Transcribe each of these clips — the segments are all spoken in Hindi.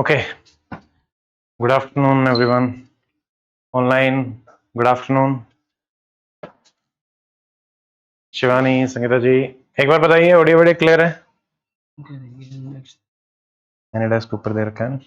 Okay, good afternoon, everyone. Online, good afternoon. Shivani, Sangeeta जी, एक बार बताइए ऑडियो वीडियो क्लियर है? मैंने डेस्क ऊपर दे रखा है।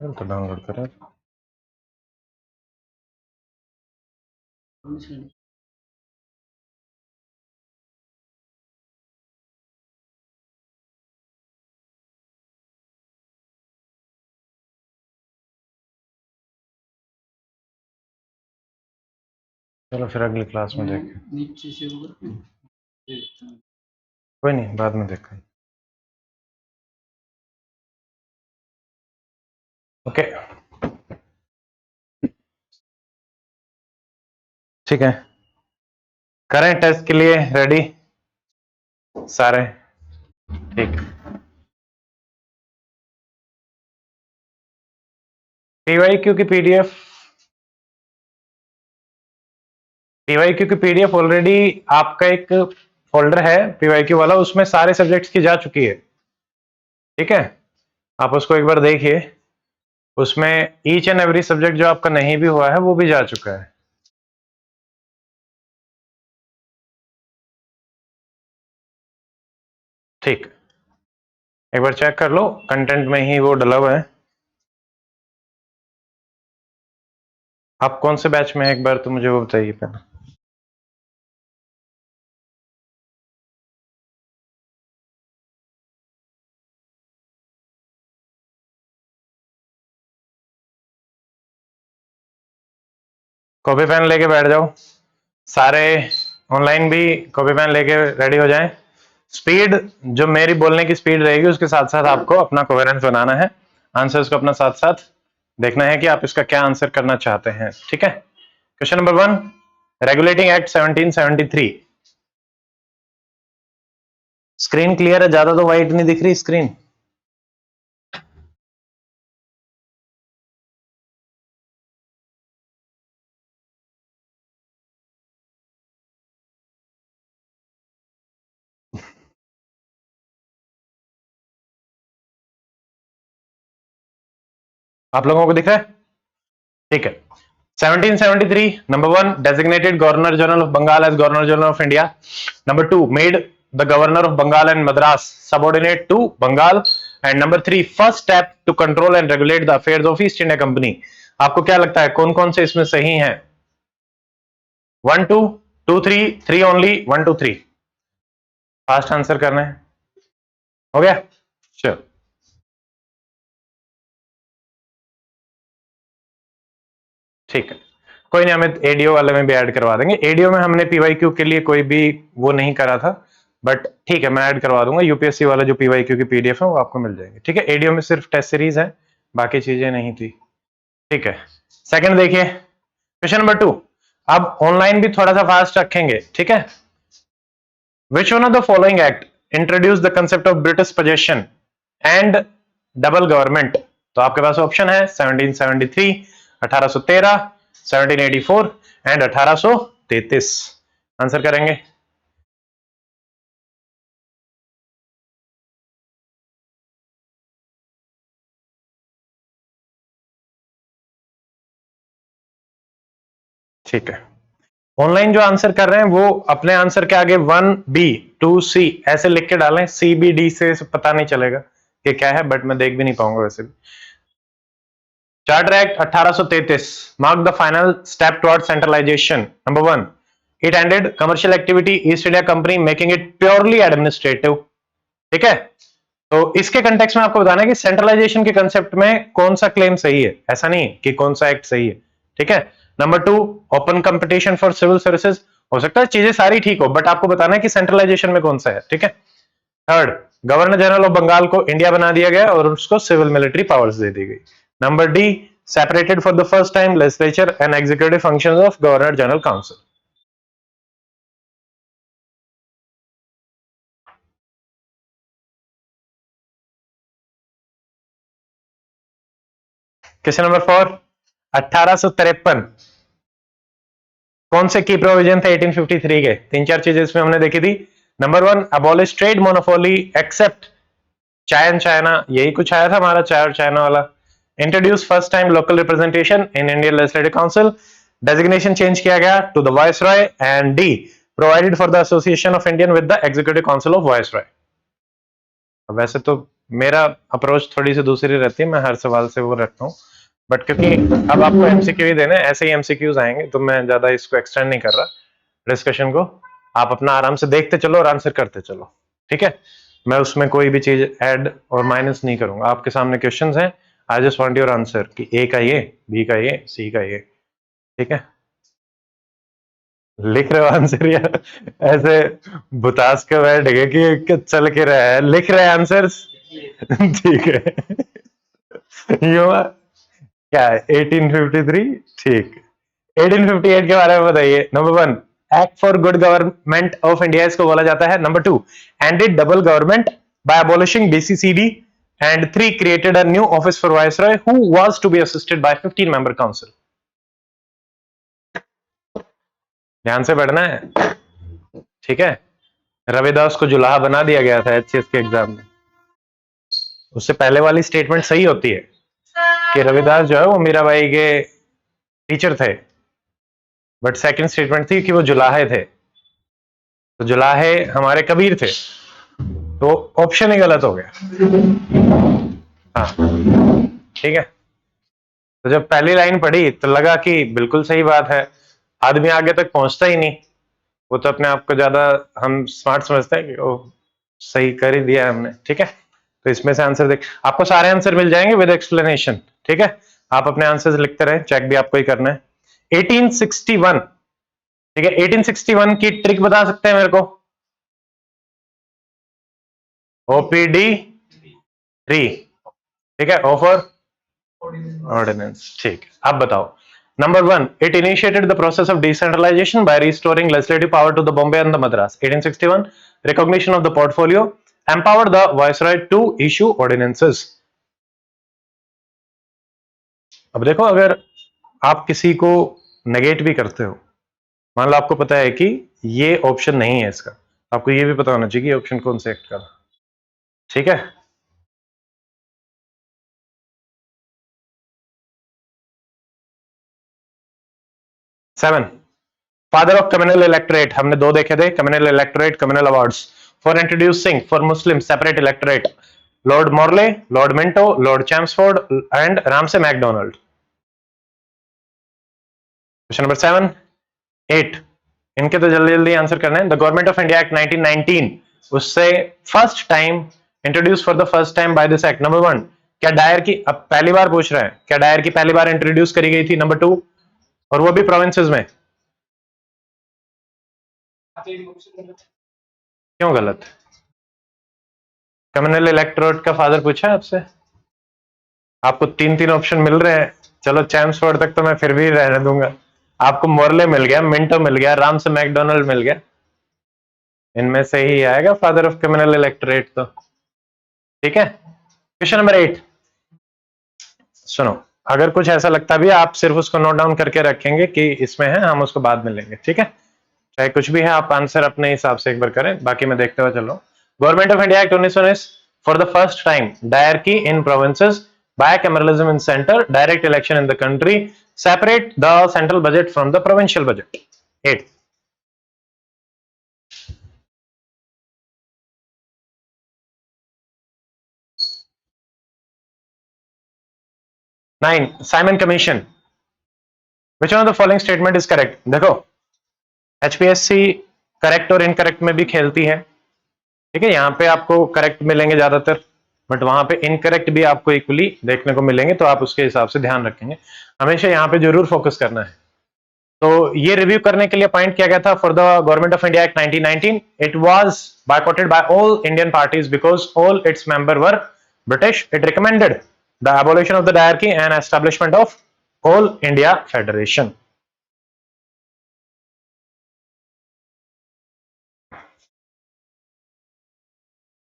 तो डाउनलोड करें। चलो फिर अगली क्लास में देखें। कोई नहीं, बाद में देखें। ओके, ठीक है। करें टेस्ट के लिए रेडी सारे? ठीक। पीवाईक्यू की पीडीएफ ऑलरेडी आपका एक फोल्डर है पीवाईक्यू वाला, उसमें सारे सब्जेक्ट्स की जा चुकी है। ठीक है, आप उसको एक बार देखिए। उसमें ईच एंड एवरी सब्जेक्ट जो आपका नहीं भी हुआ है वो भी जा चुका है। ठीक, एक बार चेक कर लो, कंटेंट में ही वो डला हुआ है। आप कौन से बैच में है एक बार तो मुझे वो बताइए पहले। कॉपी पेन लेके बैठ जाओ सारे, ऑनलाइन भी कॉपी पेन लेके रेडी हो जाएं। स्पीड जो मेरी बोलने की स्पीड रहेगी उसके साथ साथ आपको अपना कोहेरेंस बनाना है, आंसर्स को अपना साथ साथ देखना है कि आप इसका क्या आंसर करना चाहते हैं। ठीक है, question number 1, regulating act 1773। Screen clear है? ज्यादा तो वाइट नहीं दिख रही स्क्रीन? आप लोगों को दिख रहा है? ठीक है। 1773, number 1, designated Governor General of Bengal as Governor General of India. Number 2, made the Governor of Bengal and Madras subordinate to Bengal. And number 3, first step to control and regulate the affairs of East India Company. आपको क्या लगता है कौन कौन से इसमें सही हैं? 1 2 2 3 3 ओनली, 1 2 3 फास्ट आंसर करना है। हो गया? चलो ठीक है, कोई नहीं, हमें एडीओ वाले में भी ऐड करवा देंगे। एडीओ में हमने पीवाईक्यू के लिए कोई भी वो नहीं करा था, बट ठीक है मैं ऐड करवा दूंगा। यूपीएससी वाला जो पीवाईक्यू की पीडीएफ है वो आपको मिल जाएगी। ठीक है, एडीओ में सिर्फ टेस्ट सीरीज है, बाकी चीजें नहीं थी। ठीक है, सेकंड देखिए, क्वेश्चन नंबर 2। अब ऑनलाइन भी थोड़ा सा फास्ट रखेंगे। ठीक है, which one of the following act introduce the concept of British possession and double government? तो आपके पास ऑप्शन है 1773, 1813, 1784 एंड 1833। आंसर करेंगे? ठीक है, ऑनलाइन जो आंसर कर रहे हैं वो अपने आंसर के आगे 1B 2C ऐसे लिख के डालें, CBD से पता नहीं चलेगा कि क्या है, बट मैं देख भी नहीं पाऊंगा वैसे भी। Charter act 1833 marked the final step towards centralization. Number 1, it ended commercial activity East India Company making it purely administrative. ठीक है, तो इसके कंटेक्स्ट में आपको बताना है कि सेंट्रलाइजेशन के कंसेप्ट में कौन सा क्लेम सही है, ऐसा नहीं कि कौन सा एक्ट सही है। ठीक है, number 2, open competition for civil services, हो सकता है चीजें सारी ठीक हो बट आपको बताना है कि सेंट्रलाइजेशन में कौन सा है। ठीक है, third, governor general of Bengal को इंडिया बना दिया गया और उसको सिविल मिलिट्री पावर्स दे दी गई। Number D, separated for the first time legislature and executive functions of governor general council. Question number 4, 1853 कौन से की प्रोविजन थे 1853 के? तीन चार चीजें इसमें हमने देखी थी। Number 1, abolish trade monopoly except chai and China, यही कुछ आया था हमारा चाय और चाइना वाला। Introduce first time local representation in Indian legislative council, designation change किया गया to the viceroy, and D, provided for the association of Indian with the executive council of viceroy. वैसे तो मेरा अप्रोच थोड़ी सी दूसरी रहती है, मैं हर सवाल से वो रखता हूँ, बट क्योंकि अब आपको एमसीक्यू ही देने, ऐसे ही एमसीक्यूज आएंगे तो मैं ज्यादा इसको एक्सटेंड नहीं कर रहा डिस्कशन को। आप अपना आराम से देखते चलो और आंसर करते चलो। ठीक है, मैं उसमें कोई भी चीज ऐड और माइनस नहीं करूंगा। आपके सामने क्वेश्चंस हैं, I just want your answer कि ए का ये, बी का ये, सी का ये। ठीक है, लिख रहे हो आंसर या ऐसे बुतास के बैठ गए कि चल के रहा है, लिख रहे हैं आंसर्स? ठीक है, यू क्या है 1853? ठीक, 1858 के बारे में बताइए। Number 1, act for good government of India इसको बोला जाता है। Number 2, ended double government by abolishing BCCD, and 3, created a new office for viceroy who was to be assisted by 15 member council. ध्यान से पढ़ना है। ठीक है, रविदास को जुलाहा बना दिया गया था एचसीएस के एग्जाम में। उससे पहले वाली स्टेटमेंट सही होती है कि रविदास जो है वो मीराबाई के टीचर थे, बट सेकंड स्टेटमेंट थी कि वो जुलाहे थे, तो जुलाहे हमारे कबीर थे, तो ऑप्शन ही गलत हो गया। हाँ, ठीक है, तो जब पहली लाइन पढ़ी तो लगा कि बिल्कुल सही बात है, आदमी आगे तक पहुंचता ही नहीं, वो तो अपने आप को ज्यादा हम स्मार्ट समझते हैं कि ओ सही कर ही दिया हमने। ठीक है, तो इसमें से आंसर देख, आपको सारे आंसर मिल जाएंगे विद एक्सप्लेनेशन। ठीक है, आप अपने आंसर्स लिखते रहे, चेक भी आपको ही करना है। 1861, ठीक है, 1861 की ट्रिक बता सकते हैं मेरे को? ओपीडी 3, ठीक है, ऑफर ऑर्डिनेंस। ठीक, अब बताओ। Number 1, it initiated the process of decentralization by restoring legislative power to the Bombay and the Madras. 1861, recognition of the portfolio, empowered the viceroy to issue ordinances. अब देखो, अगर आप किसी को नेगेट भी करते हो, मान लो आपको पता है कि ये ऑप्शन नहीं है इसका, आपको ये भी पता होना चाहिए कि ऑप्शन कौन से एक्ट का। ठीक है, seven, father of communal electorate, हमने दो देखे थे, communal electorate, communal awards. For introducing for Muslim separate electorate, lord Morley, lord Minto, lord Chelmsford and Ramsay MacDonald. Question number 7, 8, इनके तो जल्दी जल्दी आंसर करना है। The government of India act 1919, उससे first time introduce for the first time by this act. Number 1, क्या डायर की, अब पहली बार पूछ रहे हैं, क्या डायर की पहली बार इंट्रोड्यूस करी गई थी? नंबर 2, और वो भी प्रोविंसेस में। क्यों गलत? कम्युनल इलेक्टोरेट का फादर पूछा है आपसे? आपको तीन तीन ऑप्शन मिल रहे हैं, चलो चैम्सफोर्ड तक तो मैं फिर भी रहने दूंगा। आपको मोरले मिल गया, मिंटो मिल गया, राम से मैकडोनल्ड मिल गया, इनमें से ही आएगा फादर ऑफ कम्युनल इलेक्टोरेट तो। ठीक है, क्वेश्चन नंबर 8, सुनो, अगर कुछ ऐसा लगता भी आप सिर्फ उसको नोट डाउन करके रखेंगे कि इसमें है, हम उसको बाद में लेंगे। ठीक है, चाहे कुछ भी है, आप आंसर अपने हिसाब से एक बार करें, बाकी मैं देखते हुए चलो। Government of India act 1919, for the first time dyarchy in provinces bicameralism in center, direct election in the country, separate the central budget from the provincial budget. 8. 9. Simon Commission. Which one of the following statement is correct? देखो HPSC करेक्ट और इनकरेक्ट में भी खेलती है, ठीक है। यहाँ पे आपको करेक्ट मिलेंगे ज्यादातर, बट वहां पे इनकरेक्ट भी आपको इक्वली देखने को मिलेंगे, तो आप उसके हिसाब से ध्यान रखेंगे। हमेशा यहाँ पे जरूर फोकस करना है। तो ये रिव्यू करने के लिए अपॉइंट किया गया था for the government of India act 1919. It was boycotted by all Indian parties because all its member were British. It recommended the abolition of the dyarchy and establishment of all India federation.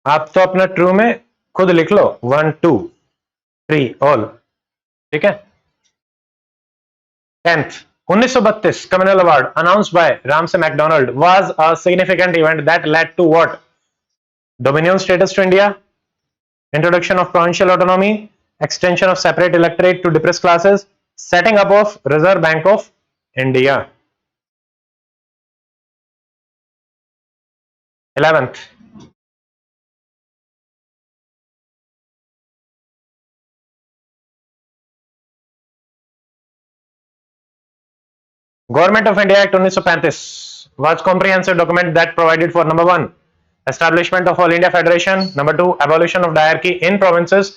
आप तो अपना ट्रू में खुद लिख लो 1 2 3 ऑल, ठीक है। 10th 1932 communal award announced by Ramsay MacDonald was a significant event that led to what? Dominion status to India, introduction of provincial autonomy, extension of separate electorate to depressed classes, setting up of Reserve Bank of India. 11th Government of India Act 1935 was comprehensive document that provided for number 1 establishment of All India Federation, number 2 abolition of diarchy in provinces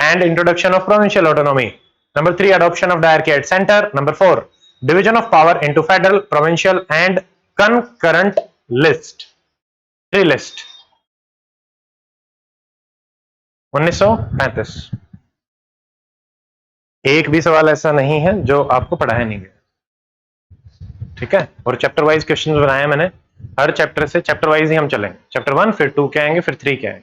and introduction of provincial autonomy, number 3 adoption of diarchy at center, number 4 division of power into federal, provincial and concurrent list. 3 list 1935. एक भी सवाल ऐसा नहीं है जो आपको पढ़ाया नहीं गया, ठीक है। और चैप्टर वाइज क्वेश्चंस बनाए मैंने, हर चैप्टर से चैप्टर वाइज ही हम चलेंगे। चैप्टर 1 फिर 2 के आएंगे, फिर 3 के आएंगे।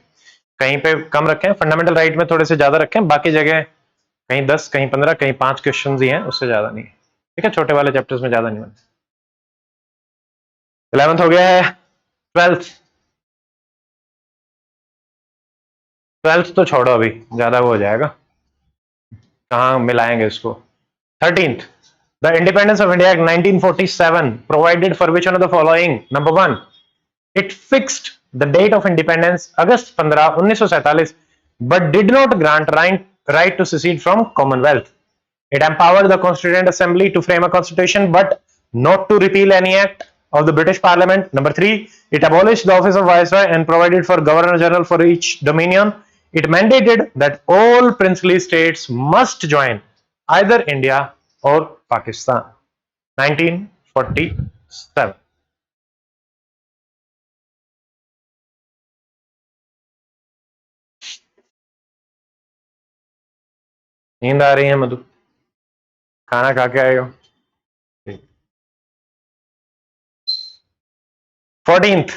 कहीं पे कम रखें, फंडामेंटल राइट में थोड़े से ज्यादा रखें, बाकी जगह कहीं 10 कहीं 15 कहीं 5 क्वेश्चंस ही हैं, उससे ज्यादा नहीं, ठीक है। छोटे वाले चैप्टर्स में ज्यादा नहीं बनते। 11th हो गया है। 12th तो छोड़ो, अभी ज्यादा वो हो जाएगा, कहाँ मिलाएंगे इसको। 13th The Independence of India Act 1947 provided for which one of the following? Number 1, it fixed the date of independence August 15, 1947, but did not grant right to secede from Commonwealth. It empowered the Constituent Assembly to frame a constitution, but not to repeal any act of the British Parliament. Number 3, it abolished the office of Viceroy and provided for Governor General for each dominion. It mandated that all princely states must join either India or Pakistan. 1947. नींद आ रही है मधु? खाना खा के आए हो? 14th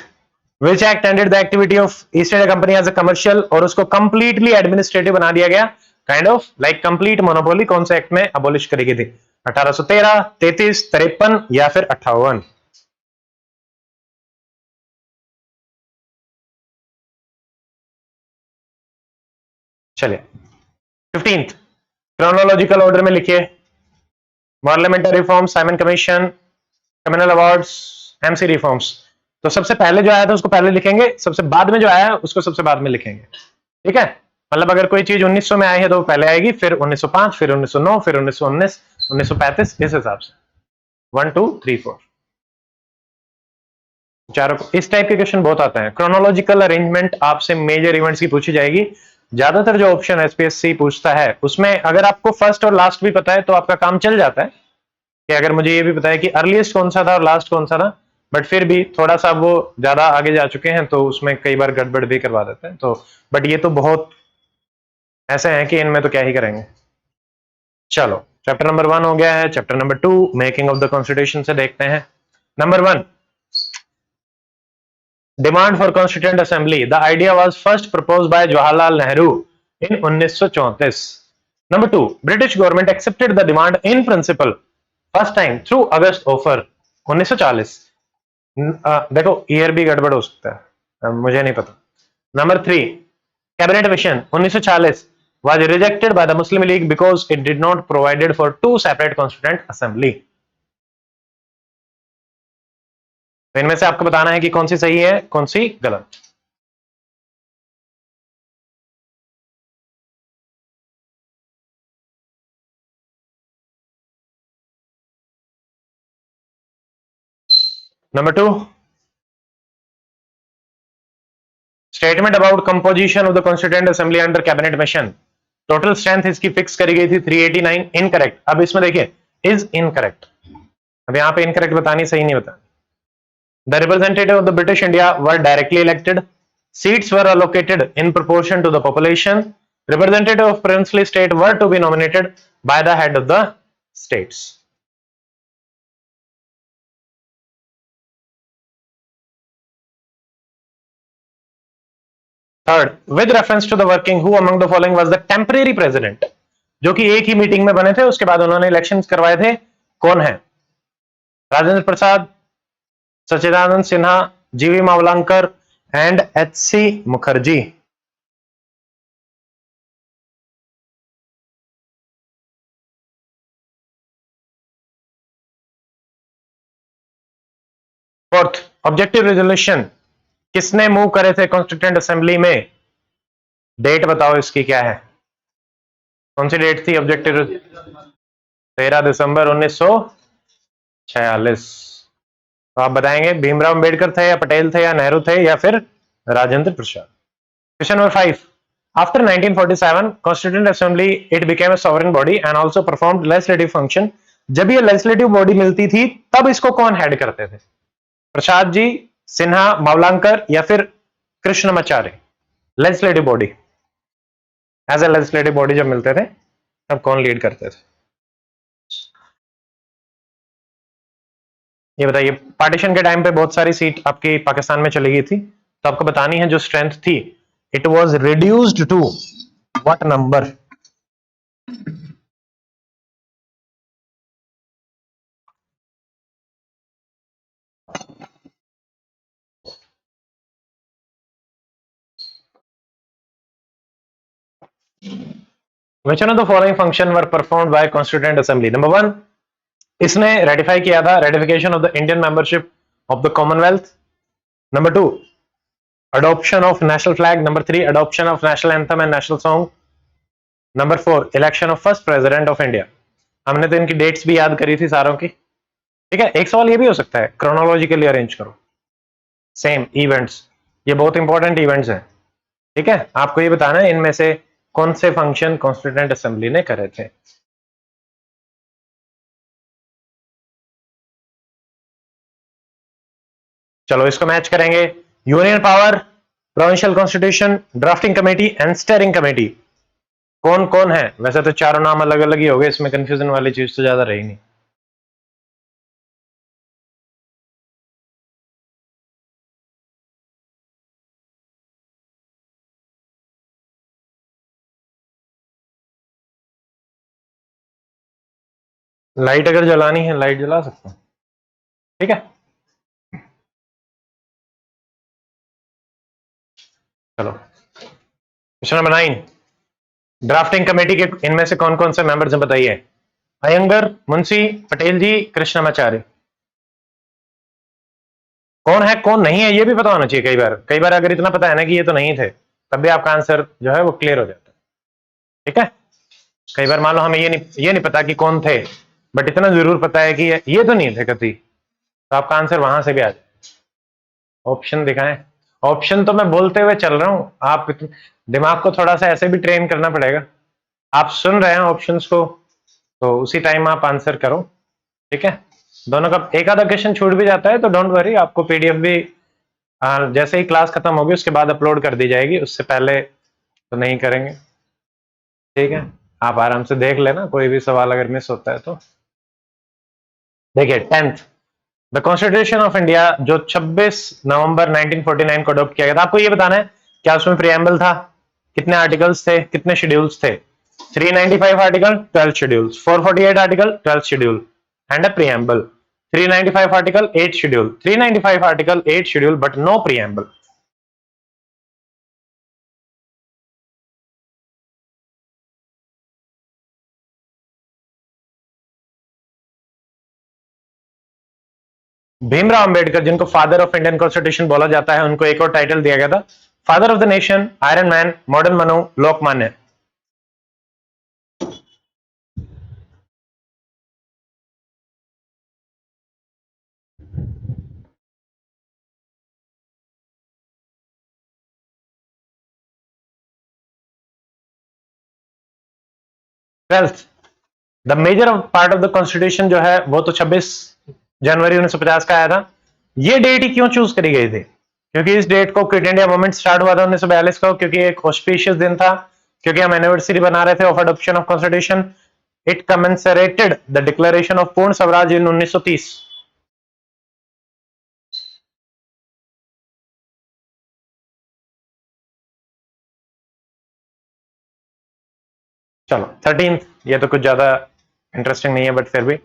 Which act ended the activity of East India Company as a commercial और उसको completely administrative बना दिया गया, kind of like complete monopoly। कौन से एक्ट में abolish करी गई थी? 1813, 33, 53 या फिर 58? चलिए 15th क्रोनोलॉजिकल ऑर्डर में लिखिए। Parliamentary reform, Simon commission, communal awards, MC reforms. तो सबसे पहले जो आया था उसको पहले लिखेंगे, सबसे बाद में जो आया है उसको सबसे बाद में लिखेंगे, ठीक है। मतलब अगर कोई चीज 1900 में आई है तो वो पहले आएगी, फिर 1905, फिर 1909, फिर 1919, 1935, इस हिसाब से 1 2 3 4 चारों। इस टाइप के क्वेश्चन बहुत आते हैं। क्रोनोलॉजिकल अरेंजमेंट आपसे मेजर इवेंट्स की पूछी जाएगी। ज्यादातर जो ऑप्शन एसपीएससी पूछता है उसमें अगर आपको फर्स्ट और लास्ट भी पता है तो आपका काम चल जाता है, कि अगर मुझे ये भी पता है कि अर्लीस्ट कौन सा था और लास्ट कौन सा था, बट फिर भी थोड़ा सा वो ज्यादा आगे जा चुके हैं तो उसमें कई बार गड़बड़ भी करवा देते हैं। तो बट ये तो बहुत ऐसे हैं कि इनमें तो क्या ही करेंगे। चलो चैप्टर नंबर 1 हो गया है। Chapter number 2 making of the constitution से देखते हैं। Number 1 demand for constituent assembly. The idea was first proposed by Jawaharlal Nehru in 1934। Number 2 British government accepted the demand in principle first time through August offer 1940। देखो ईयर भी गड़बड़ हो सकता है, मुझे नहीं पता। Number 3 cabinet mission 1940 was rejected by the Muslim League because it did not provided for two separate constituent assembly. तो इनमें से आपको बताना है कि कौन सी सही है, कौन सी गलत. Number 2, statement about composition of the constituent assembly under cabinet mission. Total strength इसकी फिक्स करी गई थी 389. इनकरेक्ट. अब इसमें देखिए इज इनकरेक्ट. अब यहां पे इनकरेक्ट बतानी, सही नहीं बतानी. The representative of the British India were directly elected. Seats were allocated in proportion to the population. Representative of princely state were to be nominated by the head of the states. Third, with reference to the working, who among the following was the temporary president? जो कि एक ही मीटिंग में बने थे, उसके बाद उन्होंने इलेक्शंस करवाए थे. कौन है? Rajendra Prasad, Sachchidananda Sinha, GV Mavalankar and HC. Mukherjee. Fourth, objective resolution किसने मूव करे थे कॉन्स्टिट्यूएंट असेंबली में? डेट बताओ इसकी क्या है, कौन सी डेट थी ऑब्जेक्टिव? 13 दिसंबर 1946. तो आप बताएंगे भीमराव अंबेडकर थे या पटेल थे या नेहरू थे या फिर Rajendra Prasad. Question number 5. After 1947, Constituent Assembly it became a sovereign body and also performed legislative function. जब ये लेजिस्लेटिव बॉडी मिलती थी तब इसको कौन हेड करते थे? प्रसाद जी, सिन्हा, मावलंकर या फिर Krishnamachari. Legislative body, as a legislative body जब मिलते थे तब कौन लीड करते थे? ये बताइए. पार्टीशन के टाइम पे बहुत सारी सीट आपकी पाकिस्तान में चली गई थी, तो आपको बतानी है जो स्ट्रेंथ थी. It was reduced to what number? Which one of the following function were performed by Constituent Assembly? Number 1, इसने रेटिफाई किया था ratification of the Indian membership of the Commonwealth. Number 2, adoption of national flag. Number 3, adoption of national anthem and national song. Number 4, election of first president of India. हमने तो इनकी डेट्स भी याद करी थी सारों की. ठीक है, एक सवाल ये भी हो सकता है, क्रोनोलॉजिकली अरेंज करो. सेम इवेंट्स, ये बहुत इंपॉर्टेंट इवेंट्स हैं. ठीक है, आपको ये बताना है इनमें से कौन से फंक्शन कॉन्स्टिट्यूएंट असेंबली ने करे थे. चलो इसको मैच करेंगे. Union power, provincial constitution, drafting committee and steering committee. कौन कौन है? वैसे तो चारों नाम अलग अलग ही हो गए, इसमें कंफ्यूजन वाली चीज तो ज्यादा रही नहीं. लाइट अगर जलानी है लाइट जला सकते हैं. ठीक है, चलो क्वेश्चन नंबर 9. ड्राफ्टिंग कमेटी के इनमें से कौन कौन से मेंबर्स हैं बताइए? अयंगर, मुंशी, पटेल जी, कृष्णमाचार्य. कौन है कौन नहीं है ये भी पता होना चाहिए. कई बार अगर इतना पता है ना कि ये तो नहीं थे, तब भी आपका आंसर जो है वो क्लियर हो जाता है. ठीक है, कई बार मान लो हमें ये नहीं पता कि कौन थे, बट इतना जरूर पता है कि ये तो नहीं थे कभी, तो आपका आंसर वहां से भी आ जाए. ऑप्शन दिखाएं. ऑप्शन तो मैं बोलते हुए चल रहा हूं, आप दिमाग को थोड़ा सा ऐसे भी ट्रेन करना पड़ेगा. आप सुन रहे हैं ऑप्शंस को, तो उसी टाइम आप आंसर करो. ठीक है, दोनों का एक आधा क्वेश्चन छूट भी जाता है तो डोंट वरी, आपको पीडीएफ भी जैसे ही क्लास खत्म होगी उसके बाद अपलोड कर दी जाएगी, उससे पहले तो नहीं करेंगे. ठीक है, आप आराम से देख लेना, कोई भी सवाल अगर मिस होता है तो. देखिए 10th, the constitution of India जो 26 नवंबर 1949 को अडॉप्ट किया गया था, आपको ये बताना है क्या उसमें प्रीएम्बल था, कितने आर्टिकल्स थे, कितने शेड्यूल्स थे? 395 article, 12 schedules. 448 article, 12 schedule and a preamble. 395 article, 8 schedule. 395 article, 8 schedule but no preamble. Bhimrao Ambedkar, जिनको फादर ऑफ इंडियन कॉन्स्टिट्यूशन बोला जाता है, उनको एक और टाइटल दिया गया था, father of the nation, iron man, modern Manu, Lokmanya. Twelfth, the major part of the constitution जो है वो तो 26 जनवरी 1950 का आया था। ये डेट ही क्यों चूज करी गई थी? क्योंकि इस डेट को क्विट इंडिया मूवमेंट स्टार्ट हुआ था 1942 को, क्योंकि एक ऑस्पिशियस दिन था, क्योंकि हम एनिवर्सरी बना रहे थे of adoption of constitution. It commemorated the declaration of Purna Swaraj इन 1930। चलो 13th, ये तो कुछ ज्यादा इंटरेस्टिंग नहीं है, बट फिर भी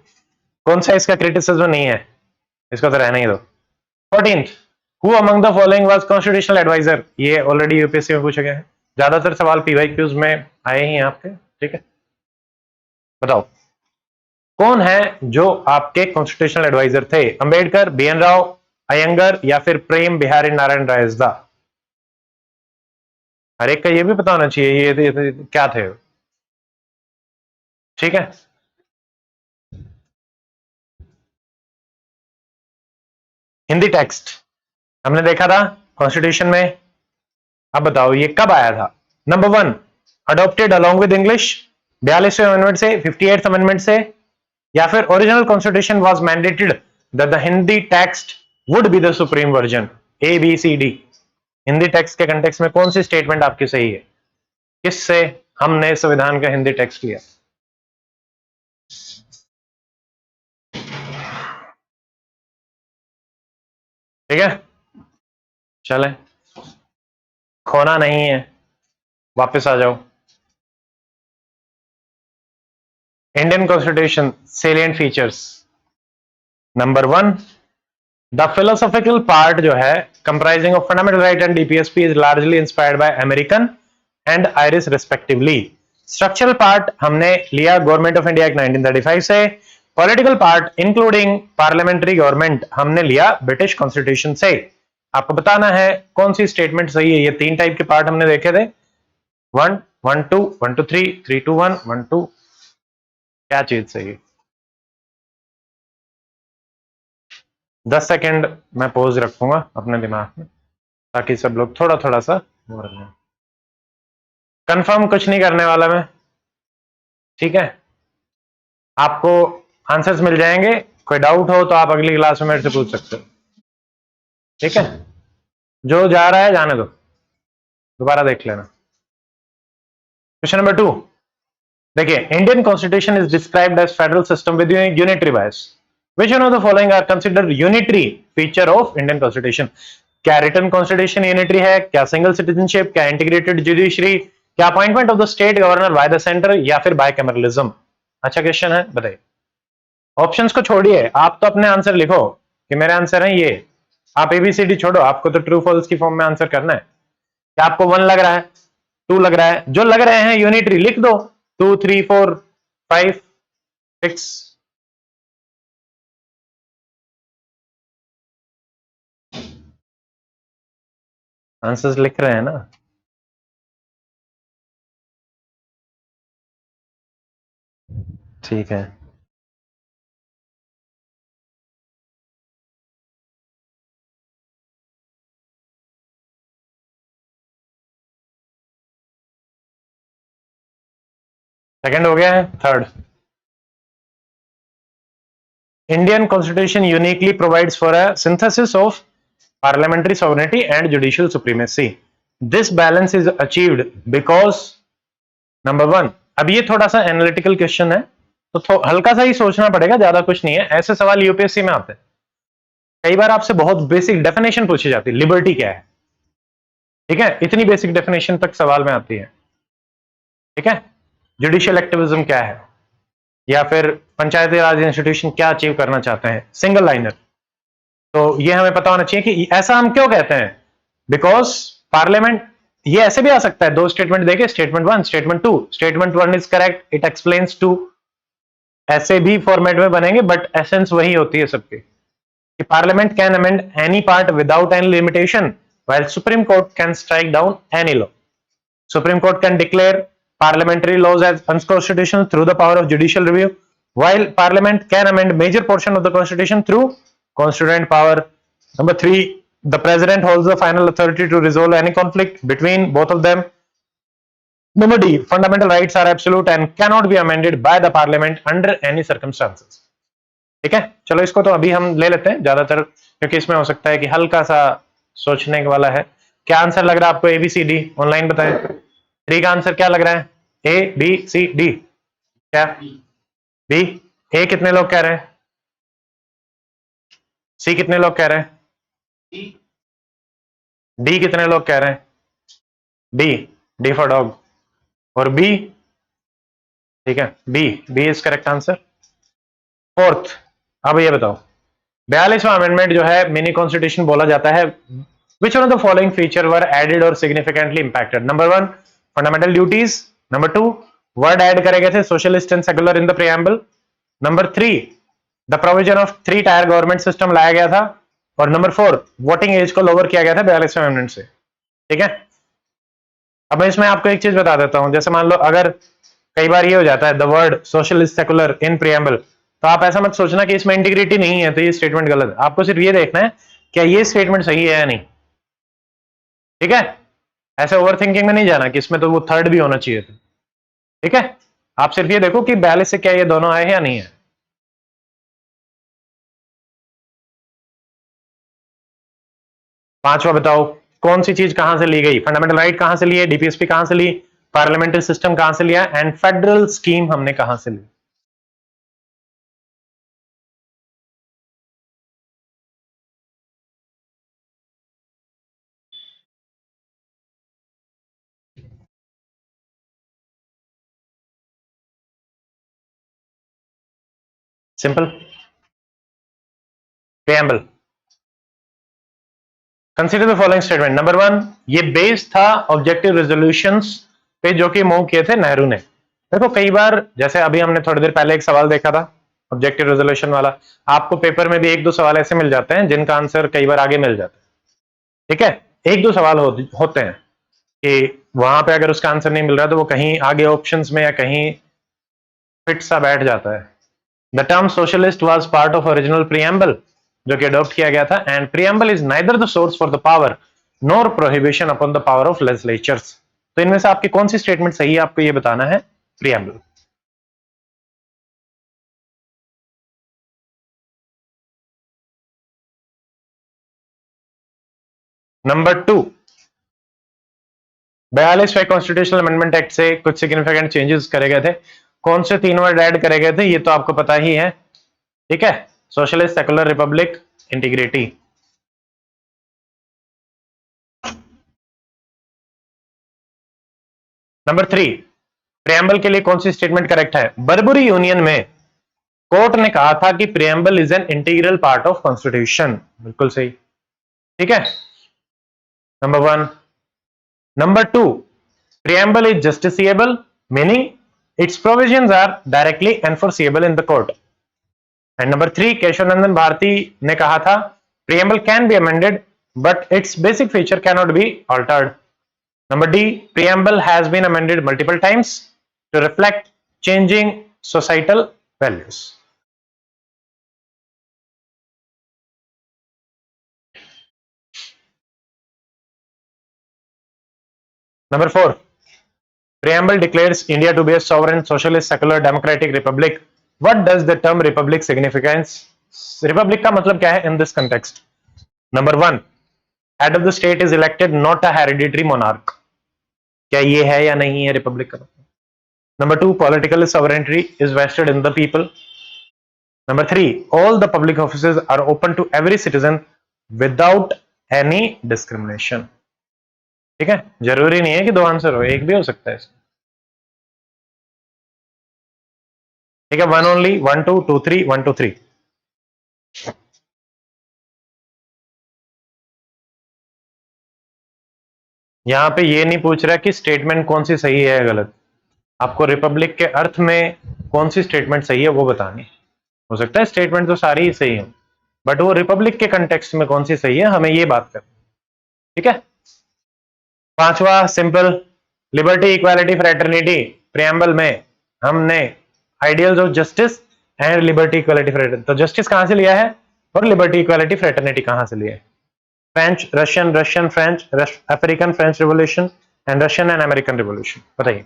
कौन सा इसका क्रिटिसिज्म नहीं है, इसको तो रहना ही दो। 14th, who among the following was constitutional adviser. ये ऑलरेडी यूपीएससी में पूछा गया है, ज्यादातर सवाल पीवाईक्यूज में आए ही हैं आपके, ठीक है। बताओ कौन है जो आपके कॉन्स्टिट्यूशनल एडवाइजर थे? अंबेडकर, बीएन राव, अयंगर, या फिर प्रेम बिहारी नारायण रायसदा? हर एक का ये भी पता होना चाहिए ये क्या थे, ठीक है। हिंदी टेक्स्ट हमने देखा था कॉन्स्टिट्यूशन में, अब बताओ ये कब आया था? Number 1, adopted along with English, 42वें अमेंडमेंट से, 58th अमेंडमेंट से, या फिर original constitution was mandated that the Hindi text would be the supreme version. A B C D. Hindi text के कंटेक्स्ट में कौन सी स्टेटमेंट आपकी सही है? किससे हमने संविधान का हिंदी टेक्स्ट लिया? ठीक है, चले, खोना नहीं है, वापस आ जाओ। Indian constitution salient features. Number 1, the philosophical part जो है comprising of fundamental right and DPSP is largely inspired by American and Irish respectively. Structural part हमने लिया गवर्नमेंट ऑफ इंडिया एक्ट 1935 से। Political part including parliamentary government हमने लिया ब्रिटिश कॉन्स्टिट्यूशन से। आपको बताना है कौन सी स्टेटमेंट सही है। ये 3 टाइप के पार्ट हमने देखे थे, 1, 1 2, 1 2 3, 3 2 1, 1 2। क्या चीज सही है? 10 सेकेंड मैं पॉज रखूंगा अपने दिमाग में, ताकि सब लोग थोड़ा थोड़ा सा कंफर्म कुछ नहीं करने वाला मैं, ठीक है। आपको आंसर्स मिल जाएंगे, कोई डाउट हो तो आप अगली क्लास में मेरे से पूछ सकते हो, ठीक है। जो जा रहा है जाने दो, दोबारा देख लेना। क्वेश्चन नंबर 2, देखिए, Indian constitution is described as federal system with unitary bias. Which one of the following are considered unitary feature of Indian Constitution? क्या रिटर्न कॉन्स्टिट्यूशन यूनिटरी है? क्या सिंगल सिटीजनशिप? क्या इंटीग्रेटेड जुडिशरी? क्या appointment of the state governor by the centre? या फिर बायकैमरलिज्म? अच्छा क्वेश्चन है, बताइए। ऑप्शंस को छोड़िए, आप तो अपने आंसर लिखो कि मेरे आंसर हैं ये। आप एबीसीडी छोड़ो, आपको तो ट्रू फॉल्स की फॉर्म में आंसर करना है। क्या आपको 1 लग रहा है, 2 लग रहा है? जो लग रहे हैं यूनिटरी लिख दो, 2 3 4 5 6। आंसर्स लिख रहे हैं ना? ठीक है, सेकंड हो गया है। Third, Indian constitution uniquely provides for a synthesis of parliamentary sovereignty and judicial supremacy. This balance is achieved because number 1। अब ये थोड़ा सा एनालिटिकल क्वेश्चन है, तो हल्का सा ही सोचना पड़ेगा, ज्यादा कुछ नहीं है। ऐसे सवाल यूपीएससी में आते हैं, कई बार आपसे बहुत बेसिक डेफिनेशन पूछी जाती है, लिबर्टी क्या है, ठीक है, इतनी बेसिक डेफिनेशन तक सवाल में आती है, ठीक है। जुडिशियल एक्टिविज्म क्या है, या फिर पंचायती राज इंस्टीट्यूशन क्या अचीव करना चाहते हैं, सिंगल लाइनर। तो ये हमें पता होना चाहिए कि ऐसा हम क्यों कहते हैं, बिकॉज पार्लियामेंट, ये ऐसे भी आ सकता है, 2 स्टेटमेंट देखे, statement 1, statement 2, statement 1 is correct, it explains 2, ऐसे भी फॉर्मेट में बनेंगे, बट एसेंस वही होती है सबकी। कि parliament can amend any part without any limitation while supreme court can strike down any law. Supreme Court can declare parliamentary laws as unconstitutional through the power of judicial review, while Parliament can amend major portion of the Constitution through constituent power. Number 3, the President holds the final authority to resolve any conflict between both of them. Number D, fundamental rights are absolute and cannot be amended by the Parliament under any circumstances. ठीक है, चलो इसको तो अभी हम ले लेते हैं ज्यादातर, क्योंकि इसमें हो सकता है कि हल्का सा सोचने वाला है. क्या आंसर लग रहा है आपको? A B C D. Online बताएं. 3 का आंसर क्या लग रहा है? A B C D. क्या बी? ए कितने लोग कह रहे हैं? सी कितने लोग कह रहे हैं? डी कितने लोग कह रहे हैं? डी. D for dog. और बी? ठीक है, B. B is correct answer. Fourth, अब ये बताओ, 42वां अमेंडमेंट जो है मिनी कॉन्स्टिट्यूशन बोला जाता है. Which one of the following feature were added or significantly impacted? Number 1, fundamental duties. Number 2, word add करे गए थे socialist and secular in the preamble. Number 3, the provision of 3-tier government system लाया गया था. और नंबर 4, वोटिंग एज को लोअर किया गया था 42वें अमेंडमेंट से. ठीक है, अब मैं इसमें आपको एक चीज बता देता हूं. जैसे मान लो अगर कई बार ये हो जाता है the word socialist secular in preamble, तो आप ऐसा मत सोचना कि इसमें इंटीग्रिटी नहीं है तो ये स्टेटमेंट गलत है. आपको सिर्फ ये देखना है क्या ये स्टेटमेंट सही है या नहीं. ठीक है, ऐसे ओवर थिंकिंग में नहीं जाना कि इसमें तो वो थर्ड भी होना चाहिए था. ठीक है, आप सिर्फ ये देखो कि 42 से क्या ये दोनों आए हैं या नहीं है. पांचवा बताओ, कौन सी चीज कहां से ली गई? फंडामेंटल राइट कहां से ली है? डीपीएसपी कहां से ली? पार्लियामेंट्री सिस्टम कहां से लिया? एंड फेडरल स्कीम हमने कहां से ली? Simple, preamble. Consider the following statement. Number 1, ये बेस था ऑब्जेक्टिव रेजोल्यूशंस पे जो कि मूव किए थे नेहरू ने. देखो कई बार, जैसे अभी हमने थोड़ी देर पहले एक सवाल देखा था ऑब्जेक्टिव रेजोल्यूशन वाला, आपको पेपर में भी 1-2 सवाल ऐसे मिल जाते हैं जिनका आंसर कई बार आगे मिल जाता है. ठीक है, 1-2 सवाल होते हैं कि वहां पे अगर उसका आंसर नहीं मिल रहा तो वो कहीं आगे ऑप्शंस में या कहीं फिट सा बैठ जाता है. The term socialist was part of original preamble जो कि अडॉप्ट किया गया था. And preamble is neither the source for the power nor prohibition upon the power of legislatures. तो इनमें से आपकी कौन सी स्टेटमेंट सही है, आपको ये बताना है. प्रीएम्बल. नंबर 2, 42वें कॉन्स्टिट्यूशनल अमेंडमेंट एक्ट से कुछ सिग्निफिकेंट चेंजेस करे गए थे. कौन से 3 वर्ड ऐड करे गए थे ये तो आपको पता ही है. ठीक है, socialist, secular, Republic, integrity. Number 3, preamble के लिए कौन सी स्टेटमेंट करेक्ट है? बर्बरी यूनियन में कोर्ट ने कहा था कि preamble is an integral part of constitution. बिल्कुल सही. ठीक है, number 1. Number 2, preamble is justiciable meaning its provisions are directly enforceable in the court. And number 3, Keshavanandan Bharti ने कहा था preamble can be amended but its basic feature cannot be altered. Number D, preamble has been amended multiple times to reflect changing societal values. Number 4, preamble declares India to be a sovereign, socialist, secular, democratic republic. What does the term republic signifies? Republic का मतलब क्या है in this context? Number 1, head of the state is elected, not a hereditary monarch. क्या ये है या नहीं है रिपब्लिक का? Number 2, political sovereignty is vested in the people. Number 3, all the public offices are open to every citizen without any discrimination. ठीक है, जरूरी नहीं है कि 2 आंसर हो, एक भी हो सकता है. ठीक है, 1 only, 1 2 2 3 1 2 3. यहां पे ये नहीं पूछ रहा कि स्टेटमेंट कौन सी सही है या गलत. आपको रिपब्लिक के अर्थ में कौन सी स्टेटमेंट सही है वो बतानी. हो सकता है स्टेटमेंट तो सारी ही सही हो. बट वो रिपब्लिक के कंटेक्स्ट में कौन सी सही है, हमें ये बात करनी, ठीक है। पांचवा simple, liberty equality fraternity, preamble में हमने ideals of justice and liberty equality fraternity, तो जस्टिस कहां से लिया है और लिबर्टी इक्वालिटी फ्रेटर्निटी कहां से लिया है? French Russian, Russian French, African French revolution and Russian and American revolution, बताइए।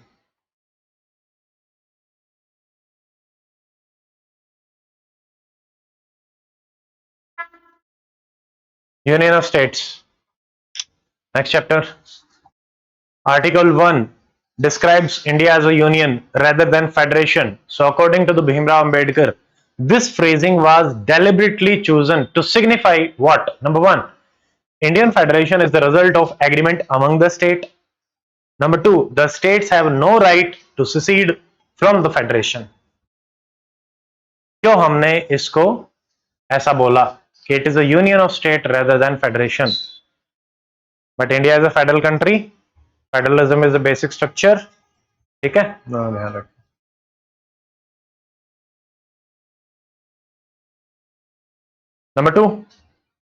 Union of states, next chapter. Article 1 describes India as a union rather than federation. So, according to the Bhimrao Ambedkar, this phrasing was deliberately chosen to signify what? Number one, Indian federation is the result of agreement among the state. Number two, the states have no right to secede from the federation. क्यों हमने इसको ऐसा बोला कि it is a union of state rather than federation? But India is a federal country. Federalism is the basic structure. ठीक है, ध्यान रखें। नंबर टू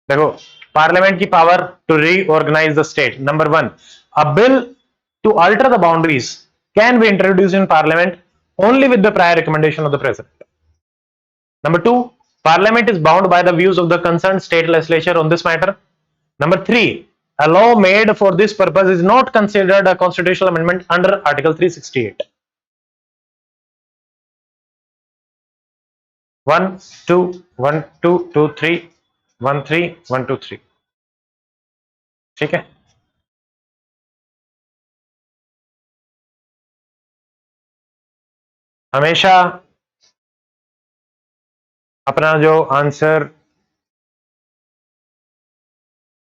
देखो, पार्लियामेंट की power to reorganise the state. Number one, a bill to alter the boundaries can be introduce in parliament only with the prior recommendation of the president. Number two, parliament is bound by the views of the concerned state legislature on this matter. Number three, a law made for this purpose is not considered a constitutional amendment under Article 368. 1 2 1 2 2 3 1 3 1 2 3, ठीक है। हमेशा अपना जो आंसर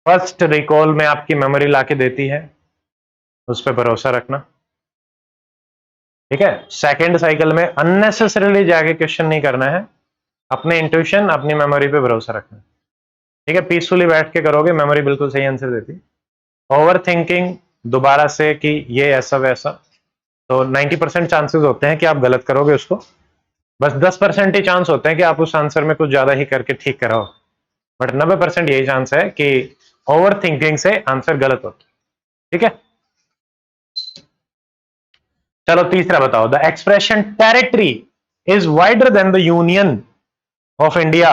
फर्स्ट रिकॉल में आपकी मेमोरी लाके देती है उस पर भरोसा रखना, ठीक है। सेकंड साइकिल में अननेसेसरीली जाके क्वेश्चन नहीं करना है, अपने इंट्यूशन अपनी मेमोरी पे भरोसा रखना, ठीक है। पीसफुली बैठ के करोगे, मेमोरी बिल्कुल सही आंसर देती। ओवर थिंकिंग दोबारा से कि ये ऐसा वैसा, तो 90% चांसेस होते हैं कि आप गलत करोगे उसको, बस 10% ही चांस होते हैं कि आप उस आंसर में कुछ ज्यादा ही करके ठीक कराओ, बट 90% यही चांस है कि ओवर थिंकिंग से आंसर गलत होता है, ठीक है। चलो तीसरा बताओ, the expression territory is wider than the union of India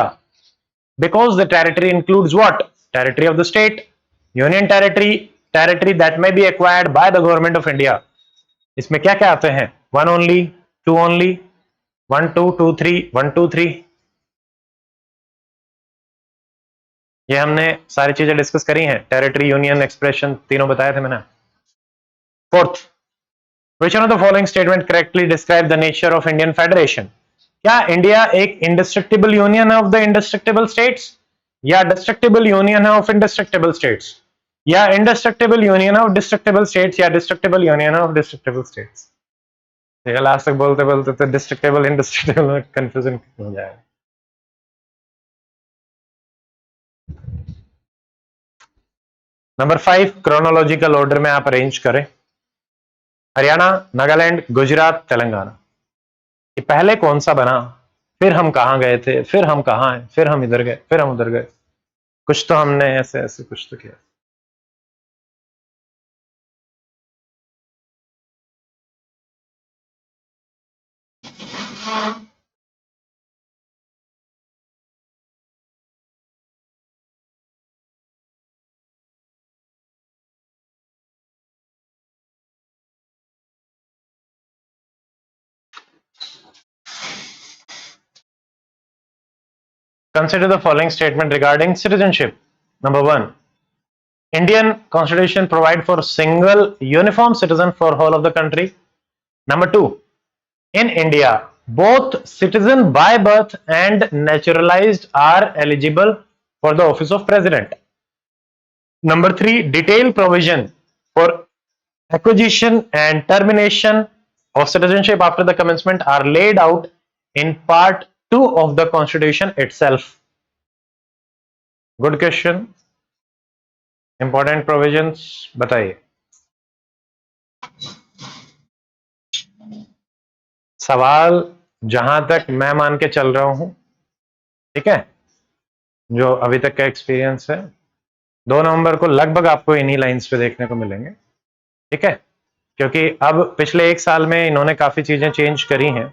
because the territory includes what? Territory of the state, union territory, territory that may be acquired by the government of India. इसमें क्या क्या आते हैं? वन ओनली, टू ओनली, 1 2 2 3 1 2 3, ये हमने सारी चीजें डिस्कस करी हैं, टेरिटरी, यूनियन, एक्सप्रेशन, तीनों बताए थे मैंने। Fourth, which one of the following statement correctly describe the nature of Indian Federation? क्या इंडिया एक इंडिस्ट्रक्टिबल यूनियन है ऑफ द इंडिस्ट्रक्टिबल स्टेट्स, या डिस्ट्रक्टिबल यूनियन है ऑफ इंडिस्ट्रक्टिबल स्टेट्स, या indestructible union of destructible states, या destructible union of destructible states? Last तक बोलते बोलते तो डिस्ट्रक्टिबल इंडिस्ट्रक्टिबल में कंफ्यूजन हो जाएगा। नंबर 5, क्रोनोलॉजिकल ऑर्डर में आप अरेंज करें, हरियाणा, नागालैंड, गुजरात, तेलंगाना, ये पहले कौन सा बना, फिर हम कहां गए थे, फिर हम कहां हैं, फिर हम इधर गए, फिर हम उधर गए, कुछ तो हमने ऐसे ऐसे कुछ तो किया। Consider the following statement regarding citizenship. Number 1, Indian Constitution provide for single uniform citizen for whole of the country. Number 2, in India, both citizen by birth and naturalized are eligible for the office of president. Number 3, detailed provision for acquisition and termination of citizenship after the commencement are laid out in part 2 of the constitution itself. Good question. Important provisions बताइए। सवाल जहां तक मैं मान के चल रहा हूं, ठीक है, जो अभी तक का एक्सपीरियंस है, 2 नवंबर को लगभग आपको इन्हीं लाइंस पे देखने को मिलेंगे। ठीक है, क्योंकि अब पिछले 1 साल में इन्होंने काफी चीजें चेंज करी हैं,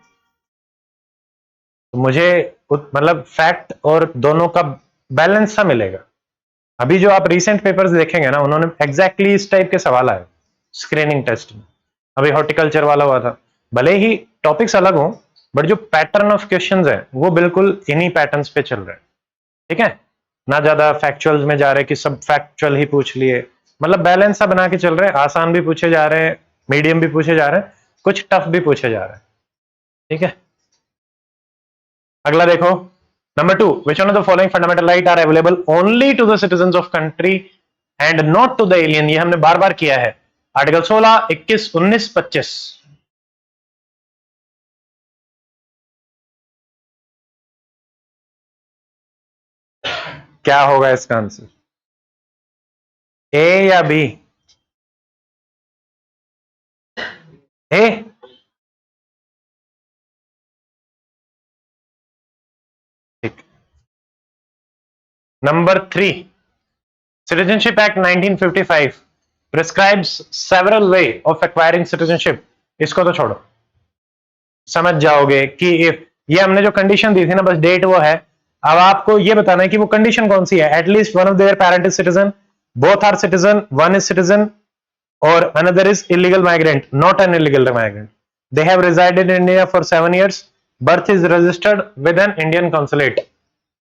तो मुझे मतलब फैक्ट और दोनों का बैलेंस सा मिलेगा। अभी जो आप रीसेंट पेपर्स देखेंगे ना, उन्होंने एग्जैक्टली इस टाइप के सवाल आए स्क्रीनिंग टेस्ट में। अभी हॉर्टिकल्चर वाला हुआ था, भले ही टॉपिक्स अलग हो, बट जो पैटर्न ऑफ क्वेश्चंस है वो बिल्कुल इन्हीं पैटर्न्स पे चल रहे हैं। ठीक है, ना ज्यादा फैक्चुअल्स में जा रहे कि सब फैक्चुअल ही पूछ लिए, मतलब बैलेंस सा बना के चल रहे हैं। आसान भी पूछे जा रहे हैं, मीडियम भी पूछे जा रहे हैं, कुछ टफ भी पूछे जा रहे हैं। ठीक है, अगला देखो, number 2, which one of the following fundamental right are available only to the citizens of country and not to the alien? ये हमने बार बार किया है। आर्टिकल 16, 21, 19, 25। क्या होगा इसका आंसर, ए या बी? ए। ठीक, number 3, citizenship act 1955 prescribes several way of acquiring citizenship. इसको तो छोड़ो, समझ जाओगे कि इफ ये हमने जो कंडीशन दी थी ना, बस डेट वो है। अब आपको ये बताना है कि वो कंडीशन कौन सी है। At least one of their parent is citizen, both are citizen, one is citizen और another is illegal migrant, not an illegal migrant. They have resided in India for 7 years, birth is registered with an Indian consulate.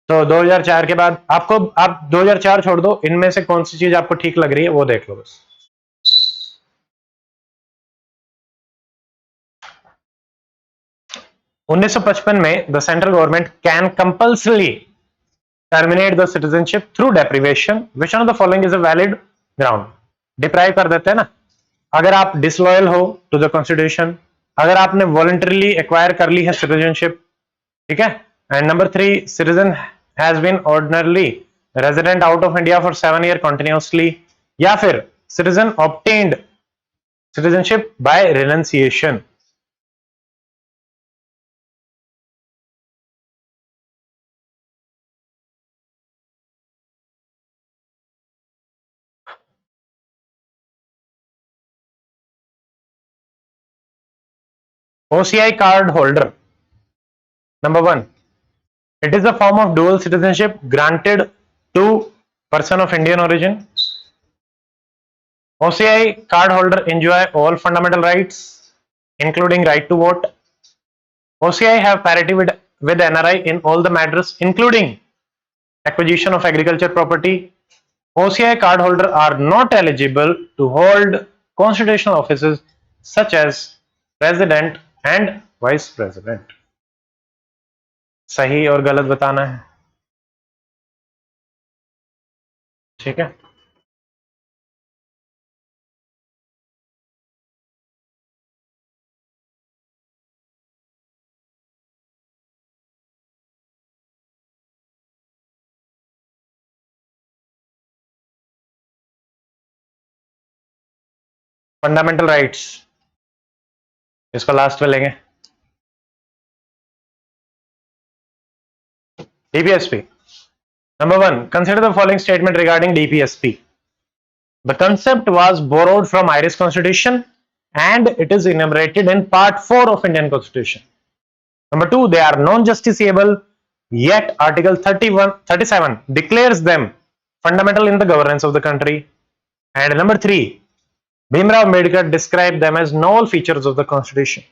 तो 2004 के बाद आपको, आप 2004 छोड़ दो, इनमें से कौन सी चीज आपको ठीक लग रही है वो देख लो बस। 1955 में the central government can compulsory terminate the citizenship through deprivation, which one of the following is a valid ground. Deprive कर देते हैं ना, अगर आप डिसलॉयल हो टू द कॉन्स्टिट्यूशन, अगर आपने वॉलंटरली एक्वायर कर ली है सिटीजनशिप। ठीक है, and number 3, citizen has been ordinarily resident out of India for 7 years continuously, या फिर citizen obtained citizenship by renunciation. OCI card holder, number 1, it is a form of dual citizenship granted to person of Indian origin. OCI card holder enjoy all fundamental rights, including right to vote. OCI have parity with NRI in all the matters, including acquisition of agriculture property. OCI card holder are not eligible to hold constitutional offices such as president and vice president. सही और गलत बताना है। ठीक है, फंडामेंटल राइट्स, इसको लास्ट में लेंगे। DPSP, number 1, consider the following statement regarding DPSP. The concept was borrowed from Irish Constitution and it is enumerated in Part 4 of Indian Constitution. Number 2, they are non-justiciable, yet Article 37 declares them fundamental in the governance of the country. And number 3, Bhimrao Ambedkar described them as novel features of the Constitution.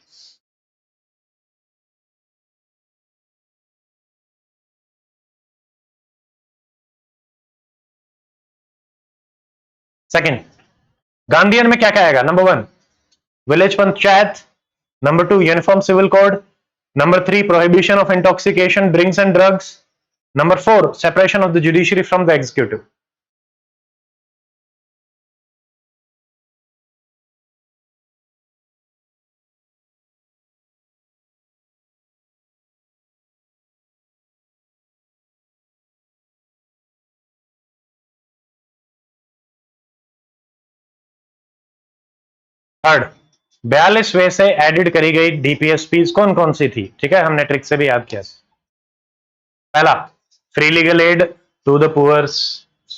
Second, Gandhian में क्या क्या आएगा? Number 1, village panchayat. Number 2, uniform civil code. Number 3, prohibition of intoxication, drinks and drugs. Number 4, separation of the judiciary from the executive. Third, 42 से एडिड करी गई डीपीएसपी कौन कौन सी थी? ठीक है, हमने ट्रिक से भी याद किया। पहला, free legal aid to the poor,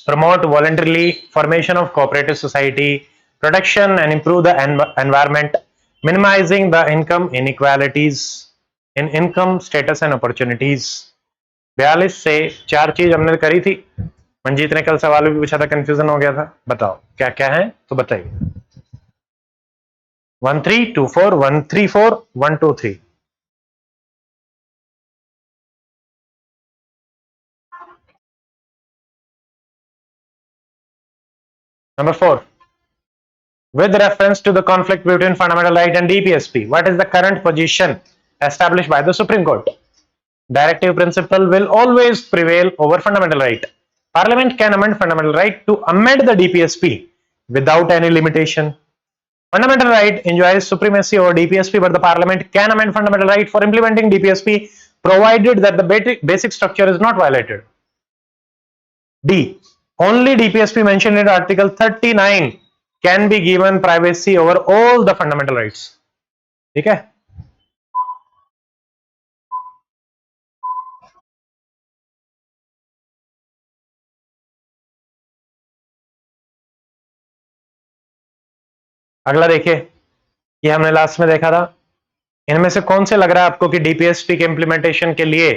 promote voluntarily formation of cooperative society, protection and improve the environment, minimizing the income inequalities in income status and opportunities. 42 से 4 चीज हमने करी थी। मंजीत ने कल सवाल भी पूछा था, कंफ्यूजन हो गया था, बताओ क्या क्या है, तो बताइए। 1324 134 123। Number 4, with reference to the conflict between fundamental right and DPSP, what is the current position established by the Supreme Court? Directive principle will always prevail over fundamental right. Parliament can amend fundamental right to amend the DPSP without any limitation. Fundamental right enjoys supremacy over DPSP, but the Parliament can amend fundamental right for implementing DPSP provided that the basic structure is not violated. D. Only DPSP mentioned in Article 39 can be given privacy over all the fundamental rights. ठीक है? अगला देखिए, ये हमने लास्ट में देखा था। इनमें से कौन से लग रहा है आपको कि डीपीएसपी के इंप्लीमेंटेशन के लिए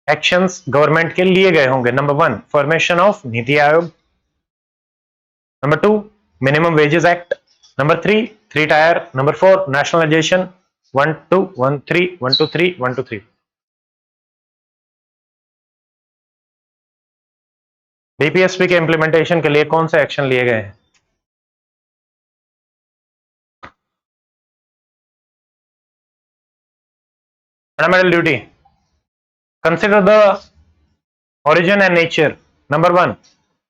एक्शंस गवर्नमेंट के लिए गए होंगे? Number 1, formation of NITI Aayog. Number 2, minimum wages act. Number 3, three tier. Number 4, nationalisation. 1 2 1 3 1 2 3 1 2 3। DPSP के इंप्लीमेंटेशन के लिए कौन से एक्शन लिए गए हैं? Fundamental duty. Consider the origin and nature. Number 1,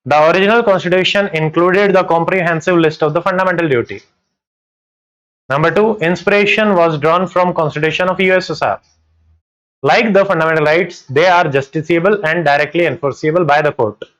the original constitution included the comprehensive list of the fundamental duty. Number 2, inspiration was drawn from Constitution of USSR. Like the fundamental rights, they are justiciable and directly enforceable by the court.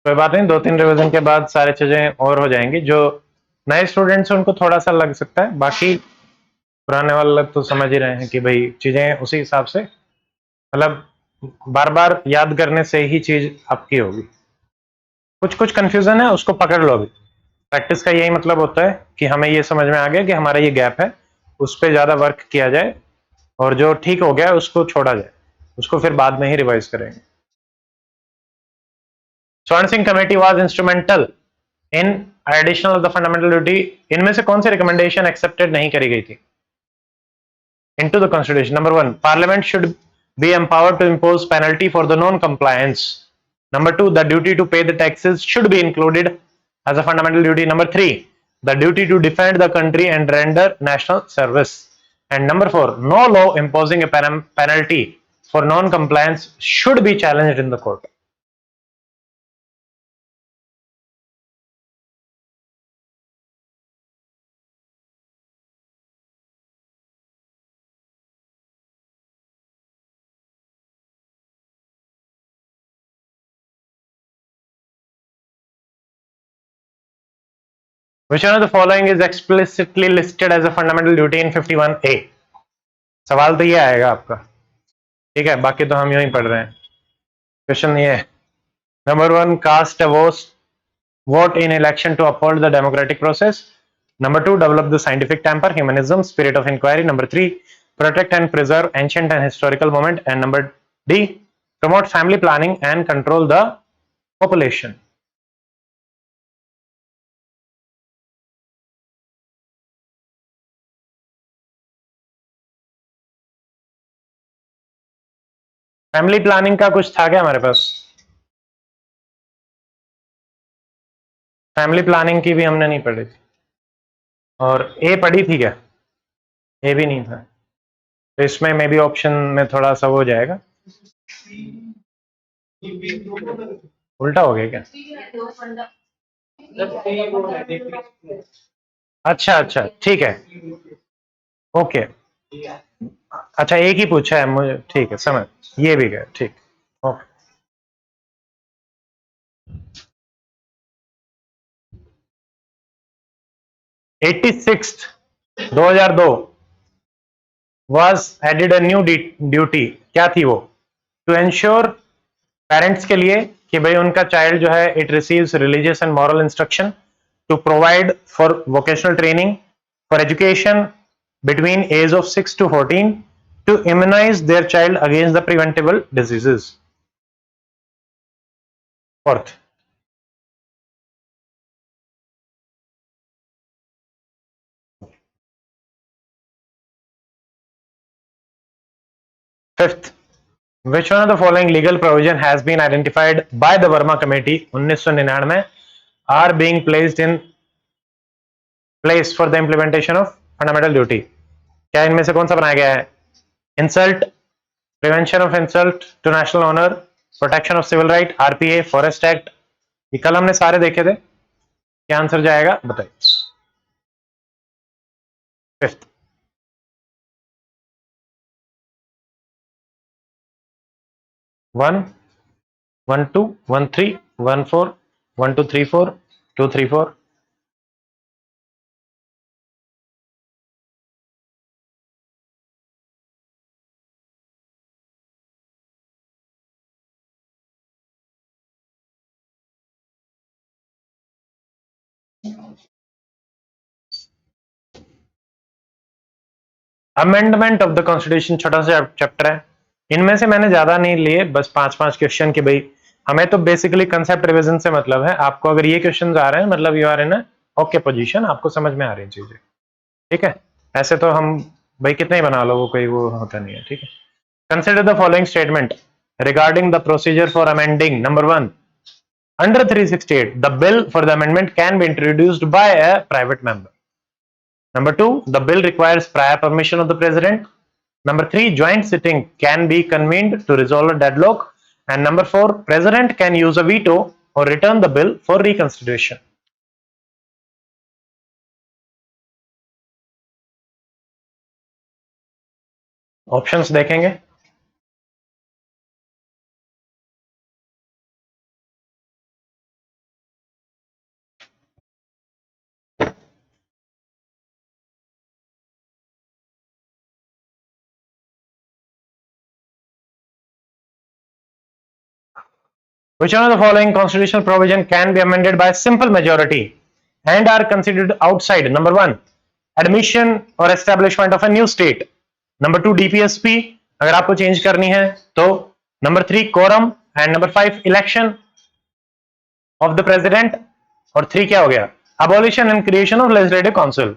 कोई बात नहीं, 2-3 रिवीजन के बाद सारी चीजें और हो जाएंगी। जो नए स्टूडेंट्स हैं उनको थोड़ा सा लग सकता है, बाकी पुराने वाले लोग तो समझ ही रहे हैं कि भाई चीजें उसी हिसाब से, मतलब बार बार याद करने से ही चीज आपकी होगी। कुछ कुछ कंफ्यूजन है उसको पकड़ लो अभी। प्रैक्टिस का यही मतलब होता है कि हमें ये समझ में आ गया कि हमारा ये गैप है, उस पर ज्यादा वर्क किया जाए, और जो ठीक हो गया उसको छोड़ा जाए, उसको फिर बाद में ही रिवाइज करेंगे। स्वर्ण Singh committee was instrumental in additional of the fundamental duty. इनमें से कौन सी रिकमेंडेशन एक्सेप्टेड नहीं करी गई थी into the constitution? Number 1, parliament should be empowered to impose penalty for the non compliance. Number 2, the duty to pay the taxes should be included as a fundamental duty. Number 3, the duty to defend the country and render national service. And number 4, no law imposing a penalty for non compliance should be challenged in the court. Which one of the following is explicitly listed as a fundamental duty in 51A? सवाल तो ये आएगा आपका, ठीक है, बाकी तो हम यूं ही पढ़ रहे हैं। क्वेश्चन ये है, number 1, cast a vote in election to uphold the democratic process. Number 2, develop the scientific temper, humanism, spirit of inquiry. Number 3, protect and preserve ancient and historical moment. And number D, promote family planning and control the population. Family planning का कुछ था क्या हमारे पास? फैमिली प्लानिंग की भी हमने नहीं पढ़ी थी। और ए पढ़ी थी क्या? ए भी नहीं था, तो इसमें मे बी ऑप्शन में थोड़ा सा हो जाएगा, उल्टा हो गया क्या? अच्छा अच्छा, ठीक है, ओके, अच्छा एक ही पूछा है मुझे, ठीक है समझ, ये भी गया, ठीक, okay. 86 2002 was added a new duty, क्या थी वो? टू एंश्योर पेरेंट्स के लिए कि भाई उनका चाइल्ड जो है it receives religious and moral instruction, to provide for vocational training, for education between age of 6 to 14, to immunize their child against the preventable diseases. Fourth. Fifth. Which one of the following legal provision has been identified by the Verma Committee 1999 are being placed in place for the implementation of fundamental duty? क्या इनमें से कौन सा बनाया गया है? Insult, prevention of insult to national honor, protection of civil right, RPA, Forest Act. ये कल हमने सारे देखे थे, क्या आंसर जाएगा बताइए? Fifth. 1 1 2 1 3 1 4 1 2 3 4 2 3 4. Amendment of the constitution छोटा सा चैप्टर है, इनमें से मैंने ज्यादा नहीं लिए, बस 5-5 क्वेश्चन के भाई हमें तो बेसिकली कंसेप्ट रिवीजन से मतलब है। आपको अगर ये क्वेश्चन आ रहे हैं मतलब you are in okay position, आपको समझ में आ रही चीजें, ठीक है। ऐसे तो हम भाई कितने ही बना लो, वो कोई वो होता नहीं है, ठीक है। Consider the following statement regarding the procedure for amending. Number 1, under 368 the bill for the amendment can be introduced by a private member. Number 2, the bill requires prior permission of the president. Number 3, joint sitting can be convened to resolve a deadlock. And number 4, president can use a veto or return the bill for reconsideration. Options देखेंगे. Which one of the following constitutional provision can be amended by simple majority and are considered outside? Number 1, admission or establishment of a new state. Number 2, DPSP अगर आपको चेंज करनी है तो. Number 3, quorum. And number 5, election of the president. और 3 क्या हो गया? Abolition and creation of legislative council.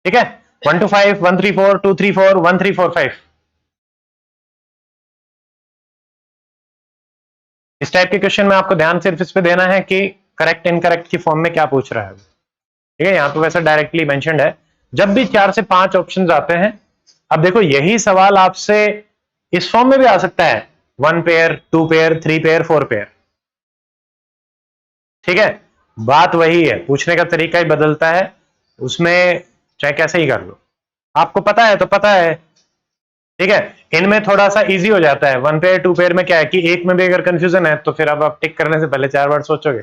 ठीक है, 1 to 5, 1 3 4 2 3 4 1 3 4 5. इस टाइप के क्वेश्चन में आपको ध्यान सिर्फ इस पे देना है कि करेक्ट इनकरेक्ट की फॉर्म में क्या पूछ रहा है, ठीक है। यहाँ पे वैसे डायरेक्टली मेंशन्ड है, जब भी 4 से 5 ऑप्शंस आते हैं, अब देखो यही सवाल आपसे इस फॉर्म में भी आ सकता है, 1 पेयर 2 पेयर 3 पेयर 4 पेयर, ठीक है। बात वही है, पूछने का तरीका ही बदलता है, उसमें चाहे कैसे ही कर लो, आपको पता है तो पता है, ठीक है। इनमें थोड़ा सा इजी हो जाता है, 1 पेयर 2 पेयर में क्या है कि एक में भी अगर कंफ्यूजन है तो फिर अब आप टिक करने से पहले 4 बार सोचोगे।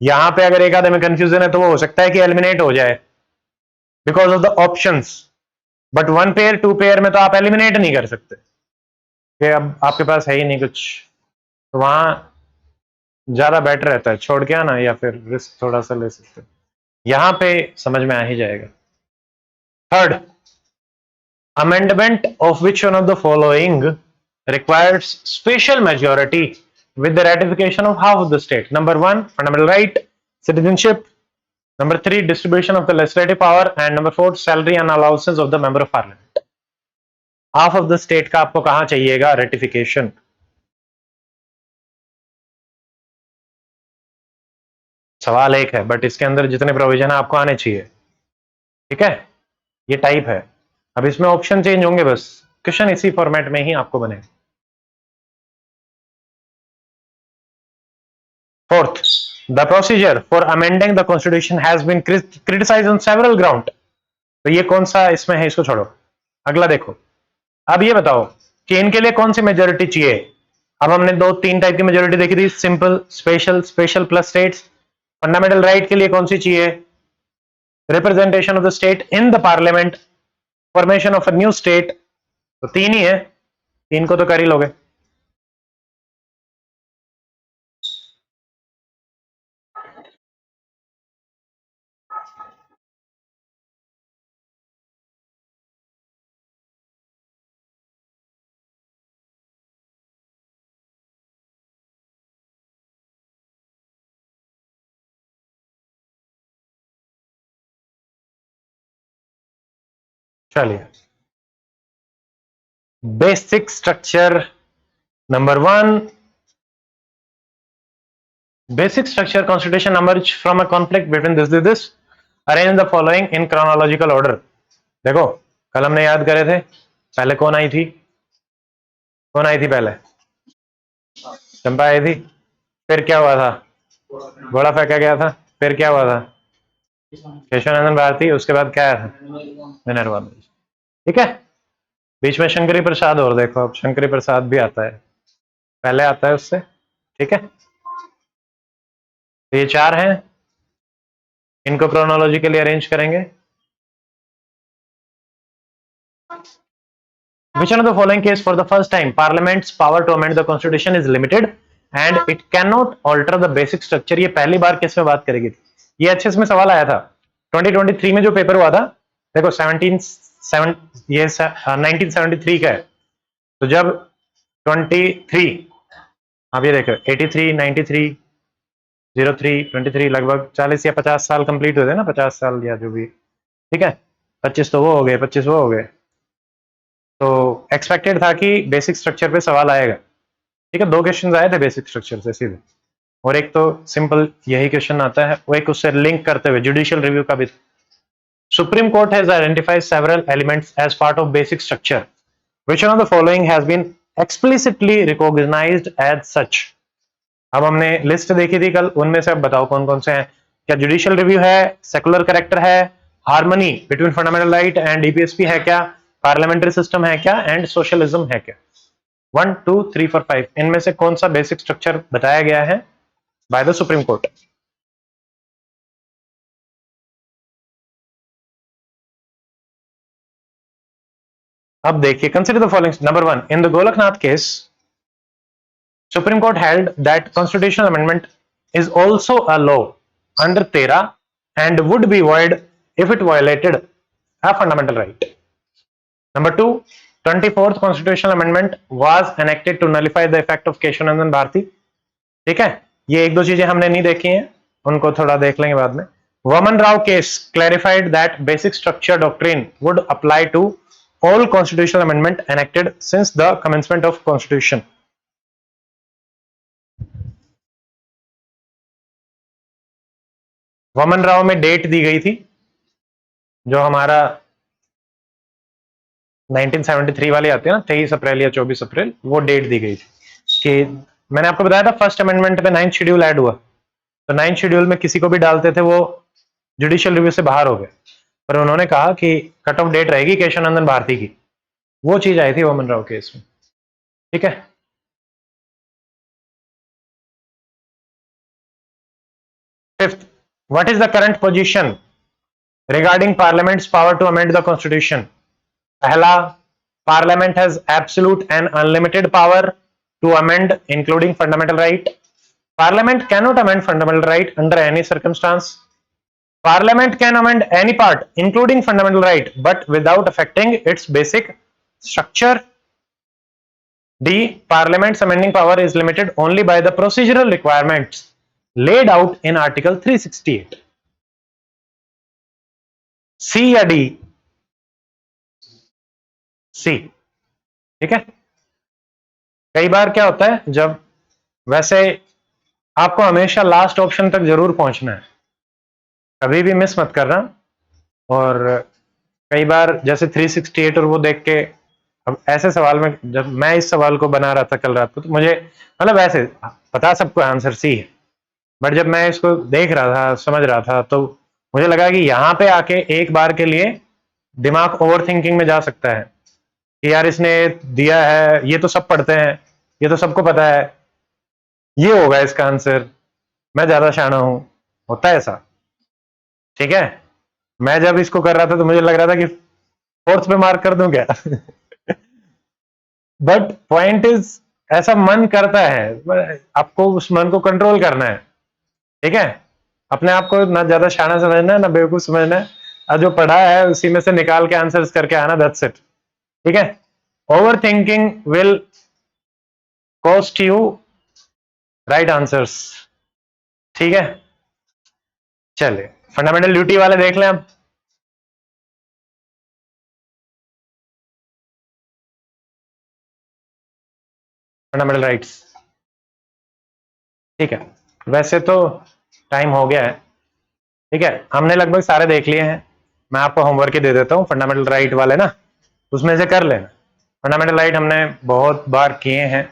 यहां पे अगर एक आधे में कंफ्यूजन है तो वो हो सकता है कि एलिमिनेट हो जाए because of the options, but 1 pair 2 pair में तो आप एलिमिनेट नहीं कर सकते, कि अब आपके पास है ही नहीं कुछ, तो वहां ज्यादा बेटर रहता है छोड़ के आना, या फिर रिस्क थोड़ा सा ले सकते, यहां पे समझ में आ ही जाएगा। Third, amendment of which one of the following requires special majority with the ratification of half of the state? Number 1, fundamental right, citizenship. Number 3, distribution of the legislative power. And number 4, salary and allowances of the member of parliament. Half of the state का आपको कहां चाहिएगा ratification? सवाल एक है, बट इसके अंदर जितने प्रोविजन है आपको आने चाहिए, ठीक है। ये टाइप है, अब इसमें ऑप्शन चेंज होंगे, बस क्वेश्चन इसी फॉर्मेट में ही आपको बनेगा। Fourth, the procedure for amending the constitution has been criticized on several grounds. तो ये कौन सा इसमें है, इसको छोड़ो, अगला देखो। अब ये बताओ कि इनके लिए कौन सी मेजोरिटी चाहिए। अब हमने दो तीन टाइप की मेजोरिटी देखी थी, simple, special, special plus states. Fundamental right के लिए कौन सी चाहिए, representation of the state in the parliament, formation of a new state. तो तीन ही है, तीन को तो कर ही लोगे। चलिए, basic structure number 1, basic structure constitution emerge from a conflict between this arrange the following in chronological order। देखो कल हमने याद करे थे, पहले कौन आई थी, कौन आई थी पहले, चंपा आई थी। फिर क्या हुआ था, घोड़ा फेंका गया था। फिर क्या हुआ था, केशवानंदन भारती। उसके बाद क्या आया था, मिनर्वा। ठीक है, बीच में शंकरी प्रसाद, और देखो अब शंकरी प्रसाद भी आता है, पहले आता है उससे। ठीक है, तो ये चार हैं, इनको क्रोनोलॉजिकली अरेंज करेंगे। Which one of the following case for the first time Parliament's power to amend the constitution is limited and it cannot alter the basic structure। ये पहली बार किस में बात करेगी, ये अच्छे इसमें सवाल आया था 2023 में जो पेपर हुआ था। देखो 1973 का है, तो जब 23, आप ये देखो 83, 93, 03, 23, लगभग 40 या 50 साल कंप्लीट हुए थे ना, 50 साल या जो भी। ठीक है, 25 तो वो हो गए, 25 वो हो गए। तो एक्सपेक्टेड था कि बेसिक स्ट्रक्चर पे सवाल आएगा। ठीक है, दो क्वेश्चन आए थे बेसिक स्ट्रक्चर से सीधे, और एक तो सिंपल यही क्वेश्चन आता है, वो एक उससे लिंक करते हुए जुडिशियल रिव्यू का भी। Supreme court has identified several elements as part of basic structure, which one of the following has been explicitly recognised as such. अब हमने लिस्ट देखी थी कल, उनमें से अब बताओ कौन कौन से हैं। क्या जुडिशियल रिव्यू है, सेकुलर करेक्टर है, harmony between fundamental right and DPSP है क्या, पार्लियामेंट्री सिस्टम है क्या, एंड सोशलिज्म है क्या। 1 2 3 4 5, इनमें से कौन सा बेसिक स्ट्रक्चर बताया गया है बाय द सुप्रीम कोर्ट। अब देखिए, consider the following. Number 1, in the Golaknath case supreme court held that constitutional amendment is also a law under 13 and would be void if it violated a fundamental right. Number 2, 24th constitutional amendment was enacted to nullify the effect of Kesavananda Bharati. ठीक है, ये एक दो चीजें हमने नहीं देखी हैं, उनको थोड़ा देख लेंगे बाद में। Vaman Rao case clarified that basic structure doctrine would apply to all constitutional amendment enacted since the commencement of constitution। Vaman Rao में डेट दी गई थी, जो हमारा 1973 वाली आती है ना, 23 अप्रैल या 24 अप्रैल, वो डेट दी गई थी कि मैंने आपको बताया था फर्स्ट अमेंडमेंट में 9th शेड्यूल ऐड हुआ, तो 9th शेड्यूल में किसी को भी डालते थे वो जुडिशियल रिव्यू से बाहर हो गए, पर उन्होंने कहा कि कट ऑफ डेट रहेगी केशवानंदन भारती की। वो चीज आई थी वामन राव केस में। ठीक है, fifth, what is the current position regarding parliament's power to amend the constitution. पहला, parliament has absolute and unlimited power to amend including fundamental right. Parliament cannot amend fundamental right under any circumstance. Parliament can amend any part, including fundamental right, but without affecting its basic structure. D, Parliament's amending power is limited only by the procedural requirements laid out in Article 368. C या D? C। ठीक है, कई बार क्या होता है, जब वैसे आपको हमेशा लास्ट ऑप्शन तक जरूर पहुंचना है, कभी भी मिस मत करना। और कई बार जैसे 368 और वो देख के, अब ऐसे सवाल में जब मैं इस सवाल को बना रहा था कल रात को, तो मुझे मतलब ऐसे पता सबको आंसर सी है, बट जब मैं इसको देख रहा था, समझ रहा था, तो मुझे लगा कि यहाँ पे आके एक बार के लिए दिमाग ओवर थिंकिंग में जा सकता है कि यार इसने दिया है, ये तो सब पढ़ते हैं, ये तो सबको पता है, ये होगा इसका आंसर, मैं ज्यादा शाना हूं, होता है ऐसा। ठीक है, मैं जब इसको कर रहा था तो मुझे लग रहा था कि फोर्थ पे मार्क कर दूं क्या। बट पॉइंट इज, ऐसा मन करता है, आपको उस मन को कंट्रोल करना है। ठीक है, अपने आप को ना ज्यादा शाना समझना है ना बेवकूफ समझना है, और जो पढ़ा है उसी में से निकाल के आंसर्स करके आना, दैट्स इट। ठीक है, over thinking will cost you right answers. ठीक है, चलिए फंडामेंटल ड्यूटी वाले देख लें अब। फंडामेंटल राइट्स, ठीक है, वैसे तो टाइम हो गया है। ठीक है, हमने लगभग सारे देख लिए हैं। मैं आपको होमवर्क ही दे देता हूँ, फंडामेंटल राइट वाले ना, उसमें से कर लेना। फंडामेंटल राइट हमने बहुत बार किए हैं।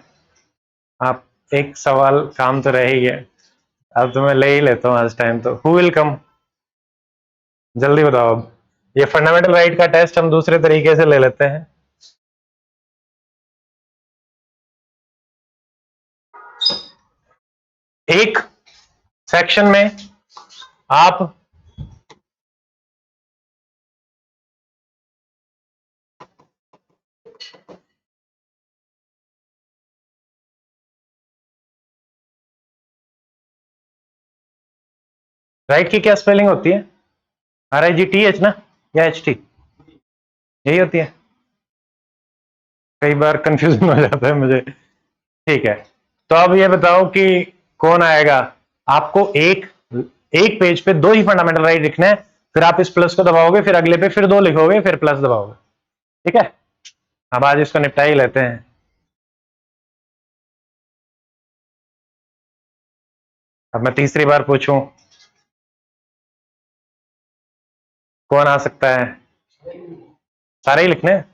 आप एक सवाल काम तो रह ही गया, अब तो मैं ले ही लेता हूँ आज टाइम, तो हु विल कम, जल्दी बताओ अब। ये फंडामेंटल राइट का टेस्ट हम दूसरे तरीके से ले लेते हैं। एक सेक्शन में आप राइट की क्या स्पेलिंग होती है? RIGTH ना, या HT, यही होती है? कई बार कंफ्यूजन हो जाता है मुझे। ठीक है, तो अब ये बताओ कि कौन आएगा। आपको एक एक पेज पे दो ही फंडामेंटल राइट लिखने हैं, फिर आप इस प्लस को दबाओगे, फिर अगले पे फिर दो लिखोगे, फिर प्लस दबाओगे। ठीक है, अब आज इसको निपटा ही लेते हैं। अब मैं तीसरी बार पूछूं, कौन आ सकता है? सारे ही लिखने हैं?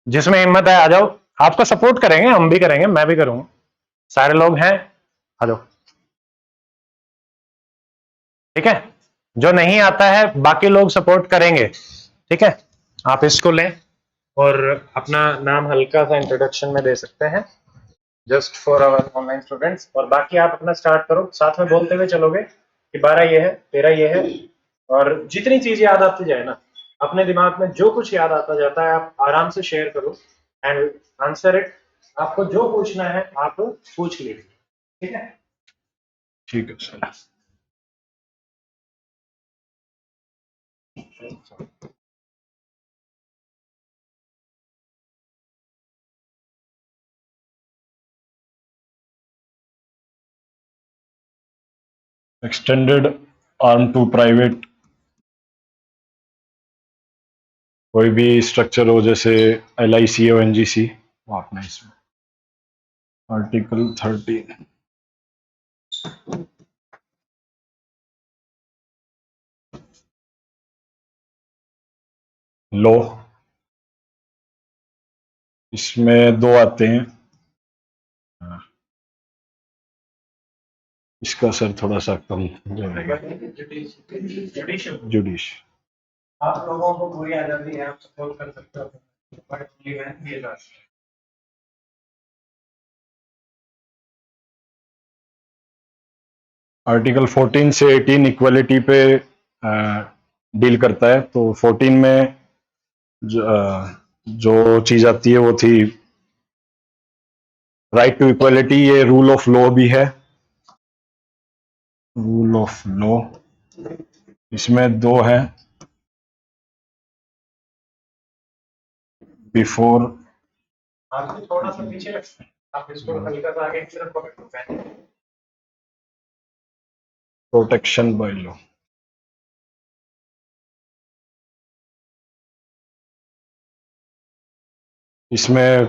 जिसमें हिम्मत है आ जाओ, आपको सपोर्ट करेंगे, हम भी करेंगे, मैं भी करूंगा, सारे लोग हैं, आ जाओ। ठीक है, जो नहीं आता है बाकी लोग सपोर्ट करेंगे। ठीक है, आप इसको लें और अपना नाम हल्का सा इंट्रोडक्शन में दे सकते हैं, just for our online students, और बाकी आप अपना स्टार्ट करो, साथ में बोलते हुए चलोगे कि 12 ये है, 13 ये है, और जितनी चीज याद आती जाए ना, अपने दिमाग में जो कुछ याद आता जाता है आप आराम से शेयर करो एंड आंसर इट। आपको जो पूछना है आप पूछ लीजिए। ठीक है, ठीक है sir. Extended arm to private, कोई भी स्ट्रक्चर हो जैसे LIC और NGC, वो आपने इसमें आर्टिकल 13 लॉ, इसमें दो आते हैं। इसका सर थोड़ा सा कम जाएगा, जुडिश। आप लोगों को पूरी आजादी है, आप सपोर्ट कर सकते हो, बट ये आर्टिकल 14 से 18 इक्वलिटी पे डील करता है। तो 14 में जो चीज आती है वो थी राइट टू इक्वलिटी, ये रूल ऑफ लॉ भी है। रूल ऑफ लॉ, इसमें दो है, बिफोर, आप थोड़ा सा पीछे आप इसको हल्का सा आगे की तरफ पकड़, प्रोटेक्शन बाय लॉ। इसमें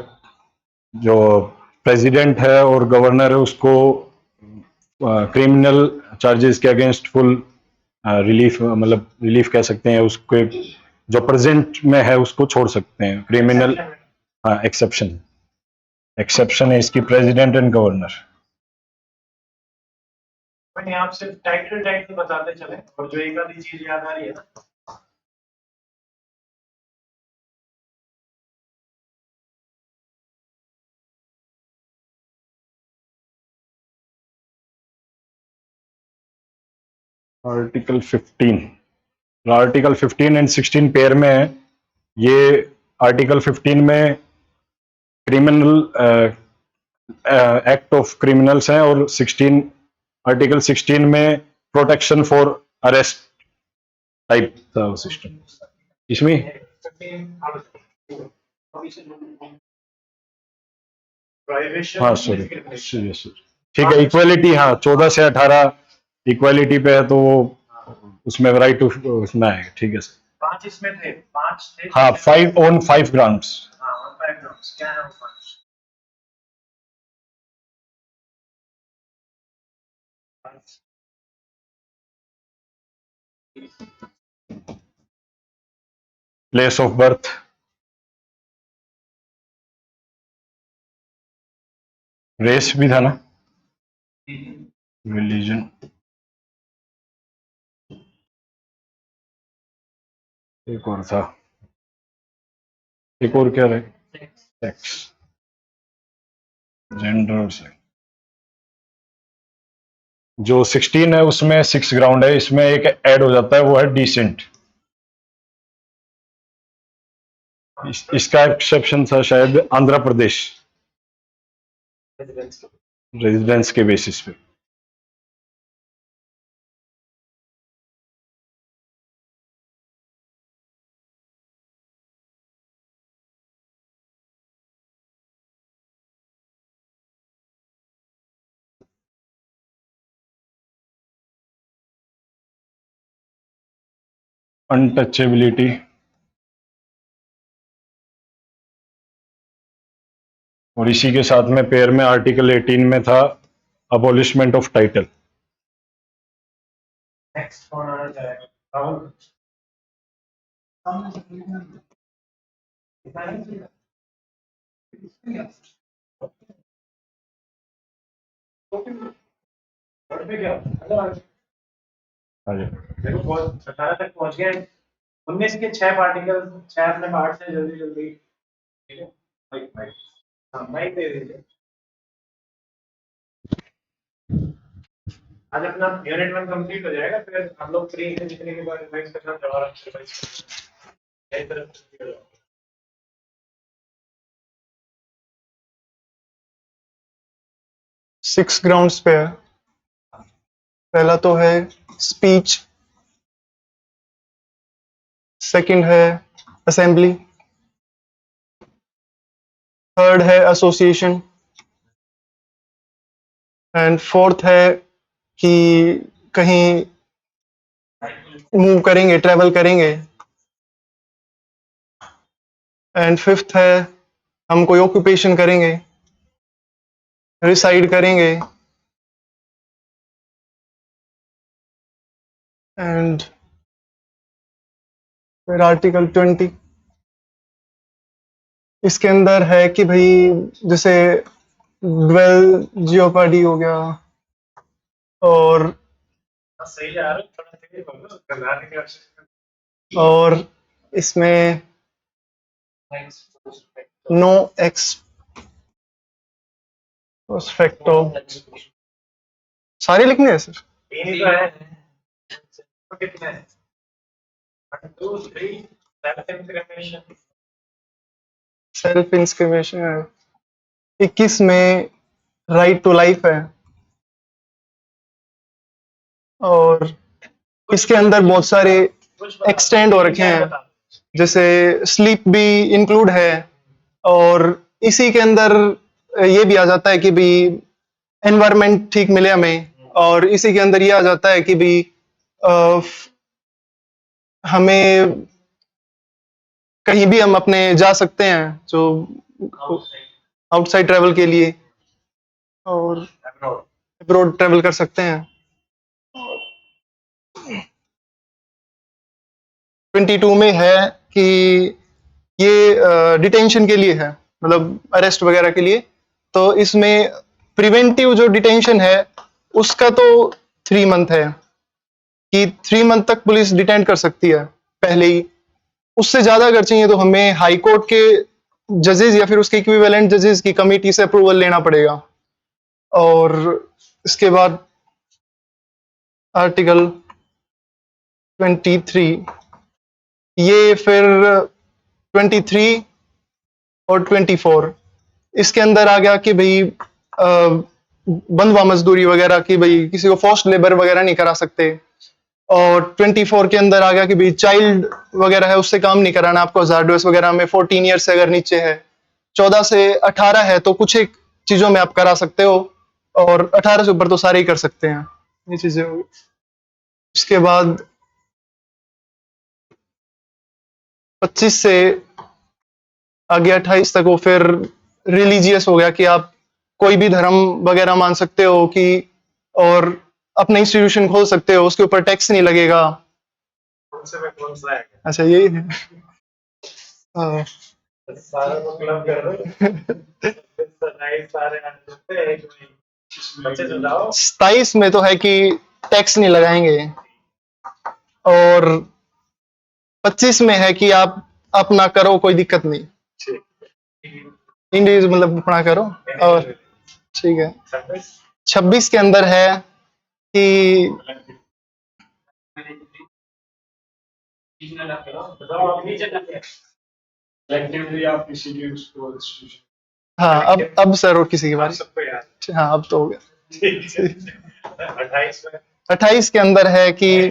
जो प्रेसिडेंट है और गवर्नर है उसको क्रिमिनल चार्जेस के अगेंस्ट फुल रिलीफ, मतलब रिलीफ कह सकते हैं उसके, जो प्रेजेंट में है उसको छोड़ सकते हैं क्रिमिनल। हाँ, एक्सेप्शन, एक्सेप्शन है इसकी प्रेसिडेंट एंड गवर्नर। मैंने आप सिर्फ टाइटल बताते चले, और जो एक आधी चीज याद आ रही है ना, आर्टिकल 15 एंड 16 पेयर में है। ये आर्टिकल 15 में क्रिमिनल एक्ट ऑफ क्रिमिनल्स हैं और आर्टिकल 16 में प्रोटेक्शन फॉर अरेस्ट टाइप था सिस्टम इसमें। हाँ सॉरी, ठीक है, इक्वालिटी, हाँ 14 से 18 इक्वालिटी पे है, तो वो उसमें राइट टू उसमें आएगा। ठीक है सर। 5 इसमें थे, 5 थे। हाँ, 5 ग्राउंड्स। हाँ, 5 ग्राउंड्स क्या है वो 5? प्लेस ऑफ बर्थ, रेस भी था ना, रिलीजन, एक और था, एक और क्या रहे, सेक्स, जेंडर से। जो 16 है उसमें 6 ग्राउंड है, इसमें एक ऐड हो जाता है, वो है डिसेंट। इसका एक्सेप्शन था शायद आंध्र प्रदेश, रेजिडेंस के बेसिस पे। अनटचेबिलिटी, और इसी के साथ में पेयर में आर्टिकल 18 में था अबॉलिशमेंट ऑफ टाइटल। नेक्स्ट कौन आना चाहेगा? राहुल। हाँ जी, देखो 18 तक पहुंच गए। 19 के 6 पार्टिकल, 6 अपने पार्ट से जल्दी जल्दी। ठीक है, माइक हाँ माइक दे दीजिए। आज अपना यूनिट 1 कंप्लीट हो जाएगा, फिर हम लोग फ्री से जितने भी बार रिवाइज करना चाहो रिवाइज यही तरफ से हो जाओ। 6 ग्राउंड्स पे है। पहला तो है स्पीच, सेकंड है असेंबली, थर्ड है एसोसिएशन, एंड फोर्थ है कि कहीं मूव करेंगे, ट्रेवल करेंगे, एंड फिफ्थ है हम कोई ऑक्यूपेशन करेंगे, रिसाइड करेंगे, एंड फिर आर्टिकल 20 इसके अंदर है कि भाई जैसे ड्वेल जियोपार्डी हो गया, और सही जा रहा है, थोड़ा तेज बोलो, करनाटक के अक्षर। और इसमें नो एक्स फैक्टो सारे लिखने हैं सर। 3 ही तो है। तो कितने हैं? 1 2 3 सेल्फ इंक्रीमेशन। सेल्फ इंस्क्रिमेशन है। 21 में राइट टू लाइफ है, और इसके अंदर बहुत सारे एक्सटेंड हो रखे हैं, जैसे स्लीप भी इंक्लूड है, और इसी के अंदर ये भी आ जाता है कि भी एनवायरनमेंट ठीक मिले हमें, और इसी के अंदर ये आ जाता है कि भी हमें कहीं भी हम अपने जा सकते हैं, जो आउटसाइड ट्रेवल के लिए, और अब्रॉड ट्रेवल कर सकते हैं। 22 में है कि ये डिटेंशन के लिए है, मतलब अरेस्ट वगैरह के लिए। तो इसमें प्रिवेंटिव जो डिटेंशन है उसका तो 3 मंथ है, कि 3 मंथ तक पुलिस डिटेंट कर सकती है पहले ही। उससे ज्यादा अगर चाहिए तो हमें हाई कोर्ट के जजेस या फिर उसके इक्विवेलेंट जजेस की कमिटी से अप्रूवल लेना पड़ेगा। और इसके बाद आर्टिकल 23, ये फिर 23 और 24, इसके अंदर आ गया कि भाई बंधुआ मजदूरी वगैरह की, भाई किसी को फोर्स्ड लेबर वगैरह नहीं करा सकते। और 24 के अंदर आ गया कि भाई चाइल्ड वगैरह है उससे काम नहीं कराना आपको, जारडोस वगैरह में 14 ईयर से अगर नीचे है, 14 से 18 है तो कुछ एक चीजों में आप करा सकते हो, और 18 से ऊपर तो सारे ही कर सकते हैं, ये चीजें होगी। उसके बाद 25 से आगे 28 तक वो फिर रिलीजियस हो गया कि आप कोई भी धर्म वगैरह मान सकते हो कि, और अपना इंस्टीट्यूशन खोल सकते हो, उसके ऊपर टैक्स नहीं लगेगा। कौन से में कौन सा है? अच्छा यही है। हाँ। सारे को क्लब कर दो। सारे आते हैं एक में। बच्चे सुनाओ। 27 में तो है कि टैक्स नहीं लगाएंगे, और 25 में है कि आप अपना करो, कोई दिक्कत नहीं, इंडिविजुअल मतलब अपना करो। और ठीक है, 26 के अंदर है कि Collectively आप किसी भी उसको institution हाँ, अब सर और किसी की बात। सबको याद। हाँ अब तो हो गया। 28 में 28 के अंदर है कि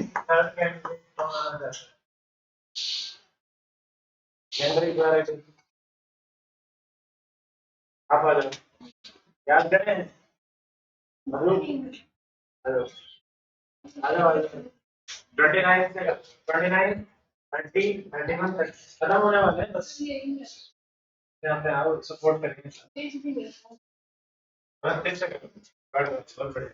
आप आ जाओ, याद करें। हेलो हेलो, आ जाओ आ जाओ। 29 से 29 30 31 खत्म होने वाले हैं बस। यहाँ पे आओ, सपोर्ट करेंगे। बस 3 सेकंड काट दो, चल पड़े।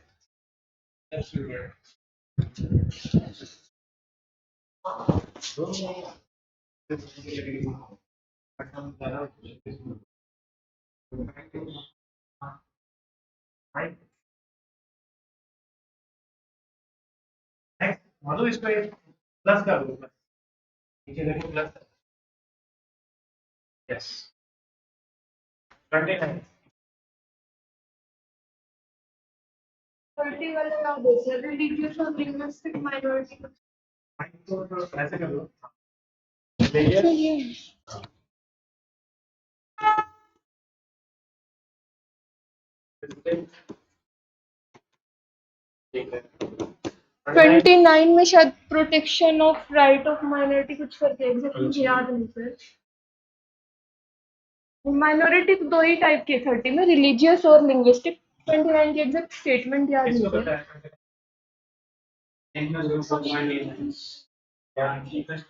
मधु इसको प्लस कर दो, नीचे देखो प्लस। यस 29 थर्टी वाला ना दो सर, रिलीजियस और लिंग्विस्टिक माइनॉरिटी। तो ऐसे कर दो। ठीक है 29 में शायद protection of right of minority कुछ करके, एग्जैक्ट मुझे याद नहीं सर। माइनॉरिटी तो दो ही टाइप के 30 में, रिलीजियस और लिंग्विस्टिक। 29 की एग्जैक्ट स्टेटमेंट याद नहीं इसको सर। बताया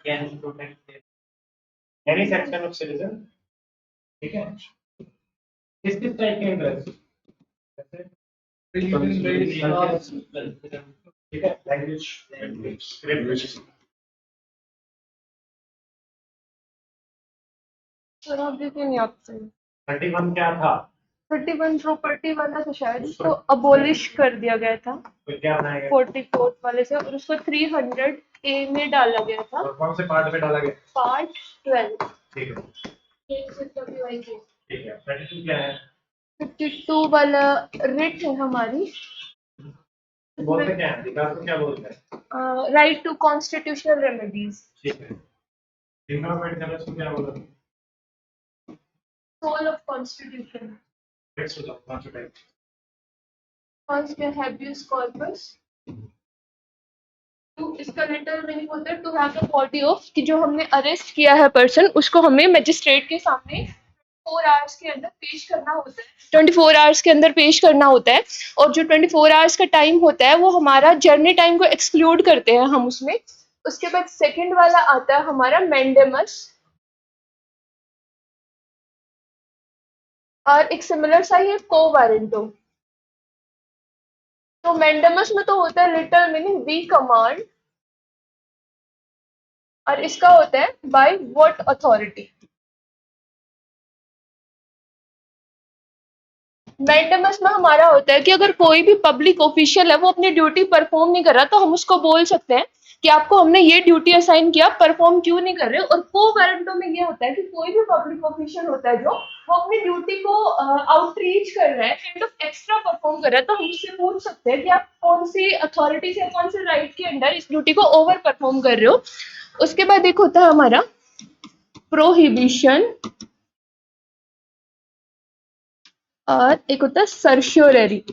can protect any section of citizen, ठीक है। किस टाइप के इंटरेस्ट, ठीक है, लैंग्वेज सर आप देखिए नहीं आपसे। 31 क्या था, 31 प्रॉपर्टी वाला था शायद, उसको अबोलिश कर दिया गया था तो क्या बनाएगा 44 वाले से, और उसको 300 ए में डाला गया था। और कौन से पार्ट में डाला गया, पार्ट 12। ठीक है ठीक है। 32 क्या है, 52 वाला रिट है हमारी, बोलते क्या है, विकास को क्या बोलते हैं, राइट टू कॉन्स्टिट्यूशनल रेमेडीज। ठीक है। डिवेलपमेंट करने को क्या बोलते हैं, सोल ऑफ कॉन्स्टिट्यूशन। नेक्स्ट बताओ कौन सा टाइप, फर्स्ट है हैबियस कॉर्पस। तो इसका लिटरल मीनिंग होता है to have the body of, कि जो हमने अरेस्ट किया है पर्सन, उसको हमें मजिस्ट्रेट के सामने 4 आवर्स के अंदर पेश करना होता है, 24 आवर्स के अंदर पेश करना होता है। और जो 24 आवर्स का टाइम होता है वो हमारा जर्नी टाइम को एक्सक्लूड करते हैं हम उसमें। उसके बाद सेकंड वाला आता है हमारा मैंडेमस, और एक सिमिलर सा ही है को वारंटो। तो मैंडेमस में तो होता है लिटरल मीनिंग वी कमांड, और इसका होता है बाय व्हाट अथॉरिटी। मैंडेमस में हमारा होता है कि अगर कोई भी पब्लिक ऑफिशियल है वो अपनी ड्यूटी परफॉर्म नहीं कर रहा तो हम उसको बोल सकते हैं कि आपको हमने ये ड्यूटी असाइन किया, परफॉर्म क्यों नहीं कर रहे। और को वारंटो में ये होता है कि कोई भी पब्लिक ऑफिशियल होता है जो वो अपनी ड्यूटी को आउटरीच कर रहा है, काइंड ऑफ एक्स्ट्रा परफॉर्म कर रहा है, तो हम उससे पूछ सकते हैं कि आप कौन सी अथॉरिटी से कौन से राइट के अंडर इस ड्यूटी को ओवर परफॉर्म कर रहे हो। उसके बाद एक होता है हमारा प्रोहिबिशन और एक होता है सर्श्योररी।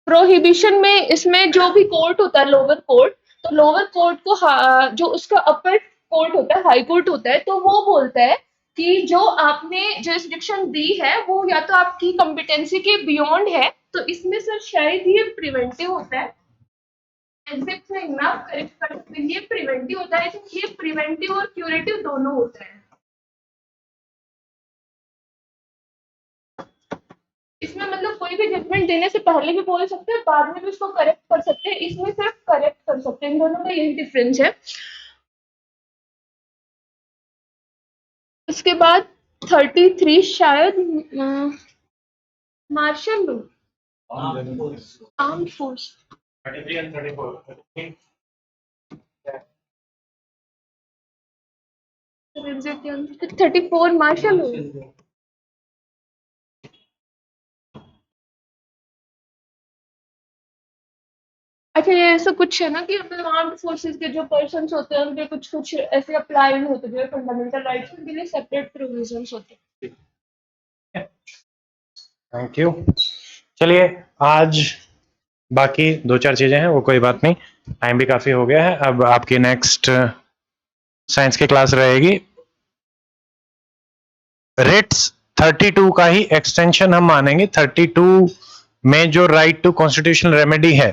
प्रोहिबिशन में इसमें जो भी कोर्ट होता है लोअर कोर्ट, तो लोअर कोर्ट को जो उसका अपर कोर्ट होता है, हाई कोर्ट होता है, तो वो बोलता है कि जो आपने जुरिस्डिक्शन दी है वो या तो आपकी कॉम्पिटेंसी के बियॉन्ड है, तो इसमें सर शायद ये प्रिवेंटिव होता है। एग्जैक्ट नहीं ना करेक्ट कर सकते, ये प्रिवेंटिव होता है। ये प्रिवेंटिव और क्यूरेटिव दोनों होता है। इसमें मतलब कोई भी जजमेंट देने से पहले भी बोल सकते हैं, बाद में भी उसको करेक्ट कर सकते हैं। इसमें सिर्फ करेक्ट कर सकते हैं, इन दोनों में यही डिफरेंस है। उसके बाद 33 शायद martial law, arm force. 33 and 34. 34 martial law. अच्छा, ये ऐसा कुछ है ना कि मतलब आर्म्ड फोर्सेस के जो पर्सन्स होते हैं उनके कुछ कुछ ऐसे अप्लाई नहीं होते जो फंडामेंटल राइट्स, उनके लिए सेपरेट प्रोविजंस होते हैं। Thank you. चलिए, आज बाकी 2-4 चीजें हैं, वो कोई बात नहीं, टाइम भी काफी हो गया है। अब आपकी नेक्स्ट साइंस की क्लास रहेगी। रिट्स 32 का ही एक्सटेंशन हम मानेंगे। 32 में जो राइट टू कॉन्स्टिट्यूशनल रेमेडी है,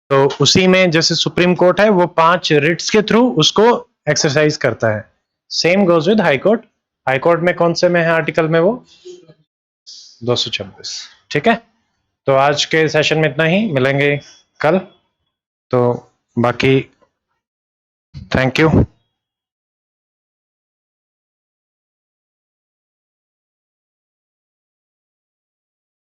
तो उसी में जैसे सुप्रीम कोर्ट है वो 5 रिट्स के थ्रू उसको एक्सरसाइज करता है। Same goes with high court. High court में कौन से में है आर्टिकल में? वो 226। ठीक है, तो आज के सेशन में इतना ही, मिलेंगे कल। तो बाकी थैंक यू।